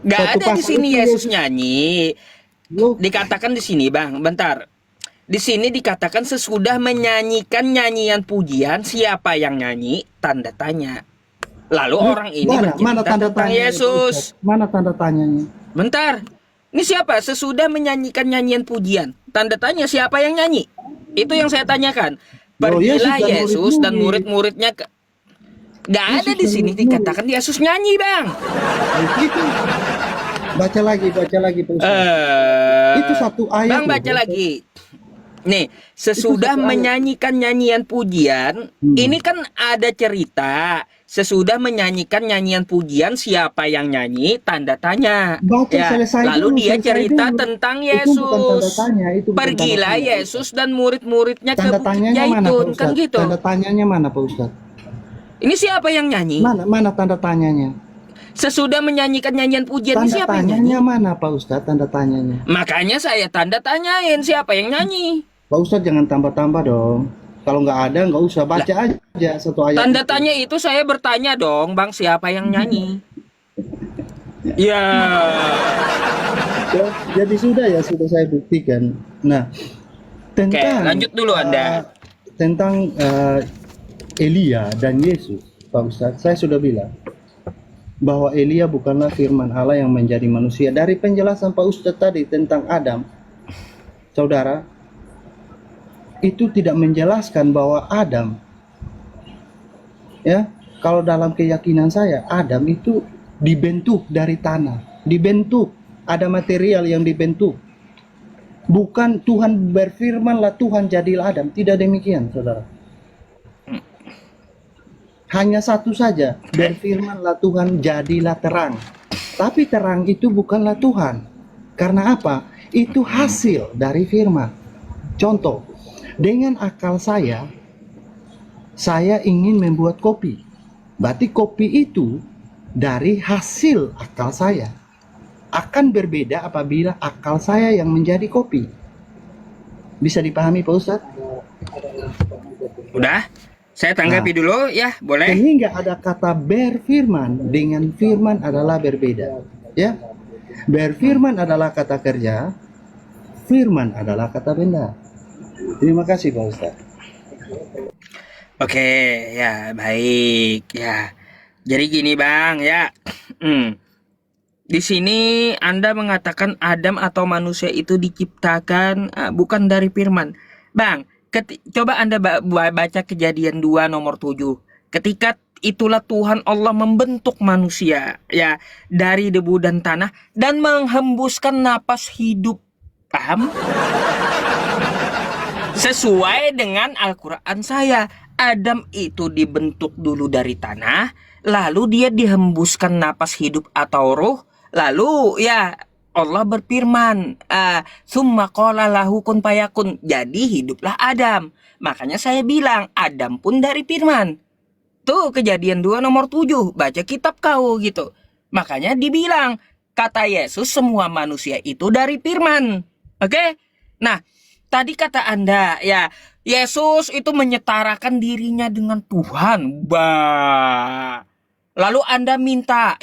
Gak Satu ada di pasal sini itu Yesus nyanyi. Loh. Dikatakan di sini, Bang. Bentar. Di sini dikatakan sesudah menyanyikan nyanyian pujian, siapa yang nyanyi? Tanda tanya. Lalu orang ini mana bercerita tanda tentang tanya Yesus. Mana tanda tanyanya? Bentar. Ini siapa? Sesudah menyanyikan nyanyian pujian. Tanda tanya siapa yang nyanyi? Itu yang saya tanyakan. Loh, Yesus Pergilah dan Yesus dan murid-murid. murid-muridnya ke... Gak ada Yesus di dan sini murid-murid. dikatakan Yesus nyanyi, Bang. Itu baca lagi Pak Ustaz. Itu satu ayat Bang loh, baca Pak. lagi. Nih, sesudah satu ayat. menyanyikan nyanyian pujian, ini kan ada cerita. Sesudah menyanyikan nyanyian pujian, siapa yang nyanyi? Tanda tanya. Baca Ya, selesai lalu dulu, dia selesai cerita dulu. tentang Itu bukan tanda Yesus. tanya, itu bukan tanda Pergilah tanya, Pak Yesus dan murid-muridnya ke Tanda Bukit tanyanya mana Pak Zaitun, Ustaz? kan gitu. Tanda tanyanya mana Pak Ustaz? Ini siapa yang nyanyi? Mana tanda tanyanya? Sesudah menyanyikan nyanyian pujian, ini Tanda siapa yang nyanyi? tanyanya mana Pak Ustaz? Tanda tanyanya. Makanya saya tanda tanyain siapa yang nyanyi. Pak Ustaz jangan tambah-tambah dong. Kalau nggak ada nggak usah baca aja satu ayat. Tanda itu. tanya itu saya bertanya dong, Bang, siapa yang nyanyi? Ya. Ya, jadi sudah saya buktikan. Nah, tentang lanjut dulu Anda. Tentang Elia dan Yesus, Pak Ustadz, saya sudah bilang bahwa Elia bukanlah firman Allah yang menjadi manusia. Dari penjelasan Pak Ustadz tadi tentang Adam, saudara, itu tidak menjelaskan bahwa Adam, ya, kalau dalam keyakinan saya, Adam itu dibentuk dari tanah, dibentuk, ada material yang dibentuk. Bukan Tuhan berfirmanlah Tuhan jadilah Adam, tidak demikian, saudara. Hanya satu saja, berfirmanlah Tuhan jadilah terang. Tapi terang itu bukanlah Tuhan. Karena apa? Itu hasil dari firman. Contoh, dengan akal saya ingin membuat kopi. Berarti kopi itu dari hasil akal saya. Akan berbeda apabila akal saya yang menjadi kopi. Bisa dipahami Pak Ustadz? Udah, saya tanggapi dulu ya, boleh? Sehingga ada kata berfirman dengan firman adalah berbeda. Ya, berfirman adalah kata kerja, firman adalah kata benda. Terima kasih Pak Ustadz. Oke, ya baik ya. Jadi gini Bang ya. Di sini Anda mengatakan Adam atau manusia itu diciptakan bukan dari firman. Bang, coba Anda baca Kejadian 2 nomor 7. Ketika itulah Tuhan Allah membentuk manusia ya dari debu dan tanah dan menghembuskan napas hidup. Paham? Sesuai dengan Al-Quran saya, Adam itu dibentuk dulu dari tanah, lalu dia dihembuskan napas hidup atau ruh, lalu ya Allah berfirman, summa qala lahu kun fayakun, jadi hiduplah Adam. Makanya saya bilang Adam pun dari firman. Tuh Kejadian 2 nomor 7, baca kitab kau gitu. Makanya dibilang kata Yesus semua manusia itu dari firman. Oke? Nah, tadi kata Anda ya Yesus itu menyetarakan dirinya dengan Tuhan. Lalu Anda minta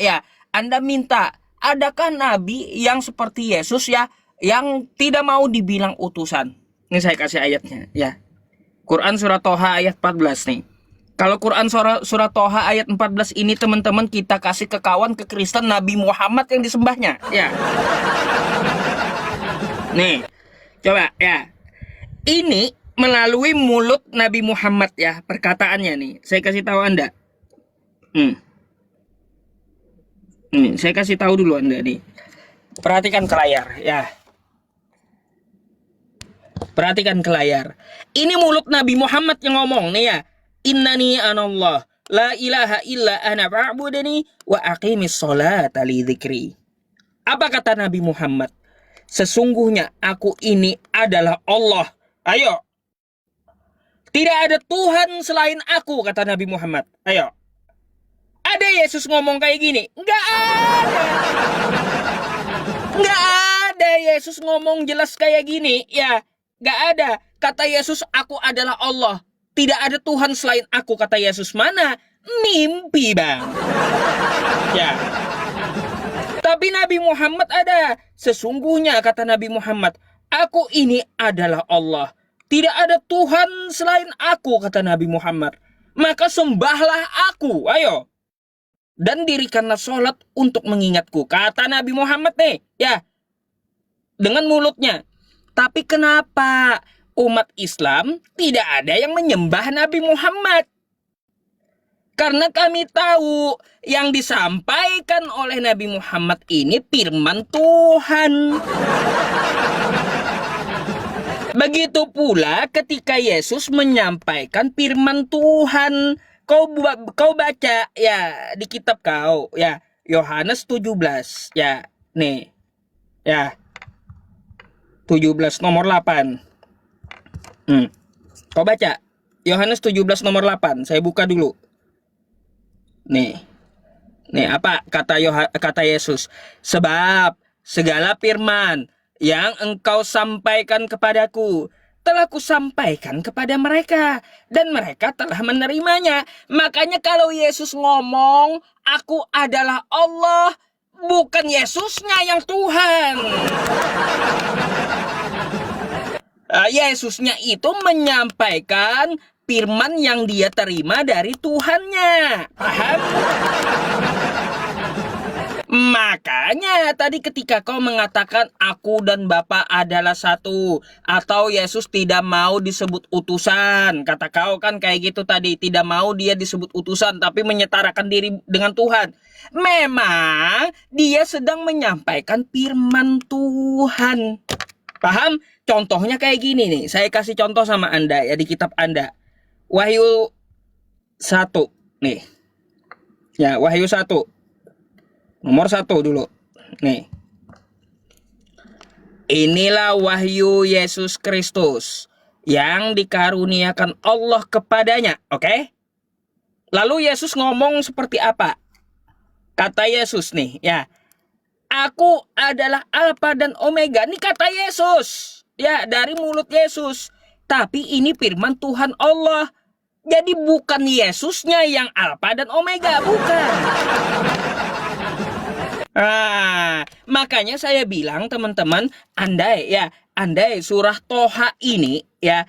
adakah nabi yang seperti Yesus ya yang tidak mau dibilang utusan? Ini saya kasih ayatnya ya. Quran surat Toha ayat 14 nih. Kalau Quran surat Toha ayat 14 ini teman-teman kita kasih ke kawan ke Kristen Nabi Muhammad yang disembahnya ya. Nih, coba ya. Ini melalui mulut Nabi Muhammad ya perkataannya nih. Saya kasih tahu Anda. Saya kasih tahu dulu Anda nih. Perhatikan ke layar ya. Perhatikan ke layar. Ini mulut Nabi Muhammad yang ngomong nih ya. Innani anallah la ilaha illa ana fa'budni wa aqimis sholata li dzikri. Apa kata Nabi Muhammad? Sesungguhnya aku ini adalah Allah. Ayo. Tidak ada Tuhan selain aku, kata Nabi Muhammad. Ayo. Ada Yesus ngomong kayak gini? Enggak ada. Enggak ada Yesus ngomong jelas kayak gini. Ya, enggak ada. Kata Yesus, aku adalah Allah. Tidak ada Tuhan selain aku, kata Yesus. Mana? Mimpi, Bang. Ya. Tapi Nabi Muhammad ada. Sesungguhnya, kata Nabi Muhammad, aku ini adalah Allah. Tidak ada Tuhan selain aku, kata Nabi Muhammad. Maka sembahlah aku, ayo. Dan dirikanlah sholat untuk mengingatku, kata Nabi Muhammad nih, ya, dengan mulutnya. Tapi kenapa umat Islam tidak ada yang menyembah Nabi Muhammad? Karena kami tahu yang disampaikan oleh Nabi Muhammad ini firman Tuhan. Begitu pula ketika Yesus menyampaikan firman Tuhan. Kau baca ya di kitab kau ya, Yohanes 17 ya. Nih. Ya. 17 nomor 8. Kau baca Yohanes 17 nomor 8. Saya buka dulu. Nih apa kata Yesus? Sebab segala firman yang engkau sampaikan kepadaku telah kusampaikan kepada mereka, dan mereka telah menerimanya. Makanya kalau Yesus ngomong, aku adalah Allah, bukan Yesusnya yang Tuhan. Yesusnya itu menyampaikan firman yang dia terima dari Tuhannya. Paham? Makanya tadi ketika kau mengatakan aku dan Bapa adalah satu, atau Yesus tidak mau disebut utusan, kata kau kan kayak gitu tadi, tidak mau dia disebut utusan tapi menyetarakan diri dengan Tuhan. Memang dia sedang menyampaikan firman Tuhan. Paham? Contohnya kayak gini nih, saya kasih contoh sama Anda ya di kitab Anda. Wahyu 1 nih. Ya, Wahyu 1. Nomor 1 dulu. Nih. Inilah wahyu Yesus Kristus yang dikaruniakan Allah kepadanya, oke? Lalu Yesus ngomong seperti apa? Kata Yesus nih, ya. Aku adalah Alfa dan Omega. Ini kata Yesus. Ya, dari mulut Yesus. Tapi ini firman Tuhan Allah. Jadi bukan Yesusnya yang Alfa dan Omega, bukan. Makanya saya bilang teman-teman, andai surah Toha ini ya,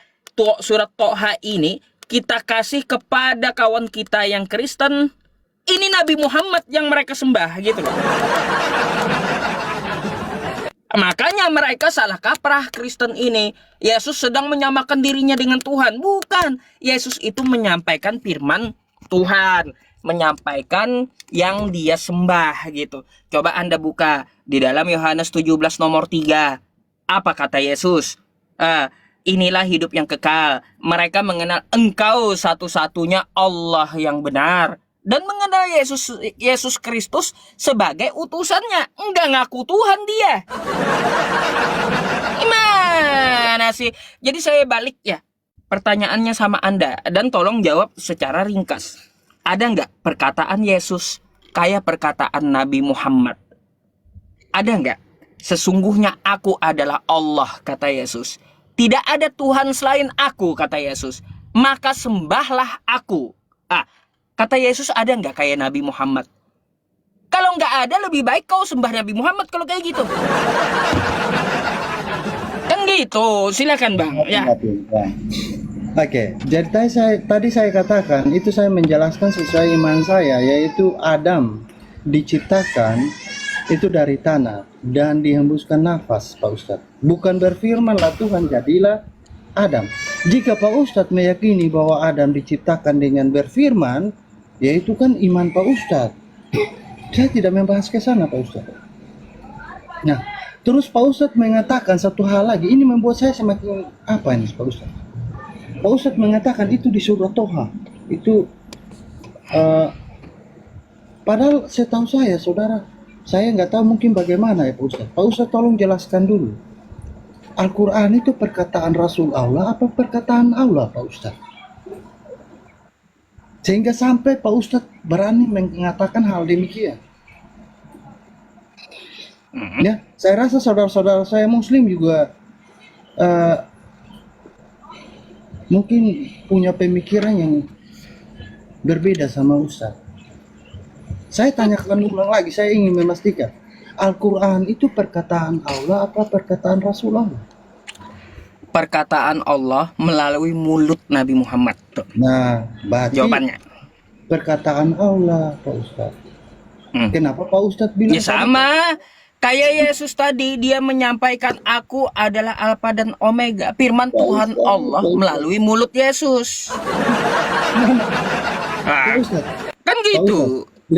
surat Toha ini kita kasih kepada kawan kita yang Kristen, ini Nabi Muhammad yang mereka sembah gitu loh. Makanya mereka salah kaprah Kristen ini. Yesus sedang menyamakan dirinya dengan Tuhan. Bukan. Yesus itu menyampaikan firman Tuhan, menyampaikan yang dia sembah gitu. Coba Anda buka di dalam Yohanes 17 nomor 3. Apa kata Yesus? Inilah hidup yang kekal. Mereka mengenal Engkau satu-satunya Allah yang benar, dan mengenal Yesus Kristus sebagai utusannya. Enggak ngaku Tuhan dia. Gimana sih? Jadi saya balik ya pertanyaannya sama Anda, dan tolong jawab secara ringkas. Ada nggak perkataan Yesus kayak perkataan Nabi Muhammad? Ada nggak? Sesungguhnya aku adalah Allah, kata Yesus. Tidak ada Tuhan selain aku, kata Yesus. Maka sembahlah aku. Kata Yesus ada nggak kayak Nabi Muhammad? Kalau nggak ada, lebih baik kau sembah Nabi Muhammad kalau kayak gitu. Kan gitu, silakan Bang. Ya. Oke, jadi tadi saya katakan, itu saya menjelaskan sesuai iman saya, yaitu Adam diciptakan itu dari tanah dan dihembuskan nafas, Pak Ustadz. Bukan berfirmanlah Tuhan, jadilah Adam. Jika Pak Ustadz meyakini bahwa Adam diciptakan dengan berfirman, yaitu kan iman Pak Ustadz. Saya tidak membahas ke sana, Pak Ustadz. Nah, terus Pak Ustadz mengatakan satu hal lagi, ini membuat saya semakin apa ini, Pak Ustadz? Pak Ustadz mengatakan itu di surah Toha. Itu padahal setahu saya, saudara, saya nggak tahu mungkin bagaimana ya Pak Ustadz. Pak Ustadz tolong jelaskan dulu. Al-Quran itu perkataan Rasul Allah apa perkataan Allah, Pak Ustadz? Sehingga sampai Pak Ustadz berani mengatakan hal demikian. Ya, saya rasa saudara-saudara saya Muslim juga mungkin punya pemikiran yang berbeda sama Ustadz. Saya tanyakan ulang lagi, saya ingin memastikan Al-Quran itu perkataan Allah apa perkataan Rasulullah? perkataan Allah melalui mulut Nabi Muhammad? Tuh, Nah, berarti jawabannya. perkataan Allah, Pak Ustadz. Hmm. Kenapa Pak Ustadz bilang Ya sama. Kayak Yesus tadi, dia menyampaikan aku adalah Alfa dan Omega. Firman Tuhan Allah melalui mulut Yesus. Pak Ah, Ustadz? kan Pak gitu. Ustadz,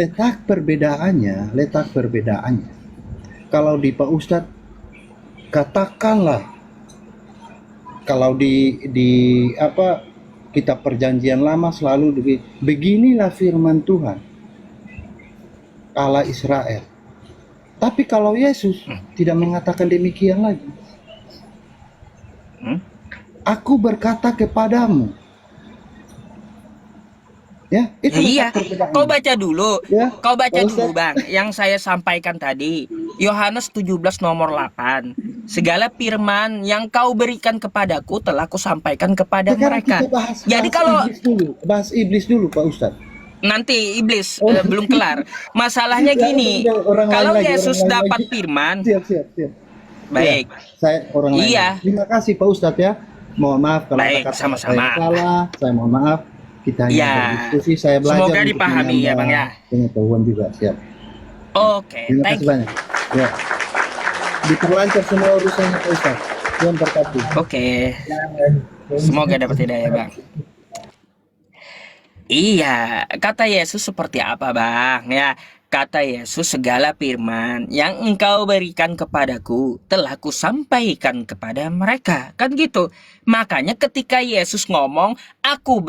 letak perbedaannya. Kalau di Pak Ustadz, katakanlah kalau di apa kitab perjanjian lama selalu beginilah firman Tuhan Allah Israel. Tapi kalau Yesus tidak mengatakan demikian lagi. Hmm? Aku berkata kepadamu. Ya, itu Iya, letak perbedaannya. kau baca dulu. Ya, Kau baca Pak dulu, Ustadz. Bang. Yang saya sampaikan tadi. Yohanes 17 nomor 8. Segala firman yang kau berikan kepadaku telah kusampaikan kepada Sekarang mereka. kita bahas Jadi kalau bahas iblis dulu Pak Ustadz. nanti iblis Oh. belum kelar. Masalahnya Ya, gini, udah, orang lain kalau lagi, Yesus orang lain dapat lagi. firman, Siap. baik. Ya, saya orang lain. Iya. lagi. Terima kasih Pak Ustadz ya. Mohon maaf kalau Baik, ada kata sama-sama. saya salah. Saya mohon maaf. Kita hanya Ya. berdiskusi. Saya belajar. Semoga untuk dipahami ya, menambah Bang, ya. Pengetahuan juga. Siap. Oke, Terima thank kasih you. banyak. Ya. Diperlancar semua urusannya Pak Ustadz. Tuhan berkati. Oke. Semoga dapat hidayah, Bang. Iya, kata Yesus seperti apa, Bang? Ya, kata Yesus, segala firman yang engkau berikan kepadaku telah kusampaikan kepada mereka. Kan gitu. Makanya ketika Yesus ngomong, aku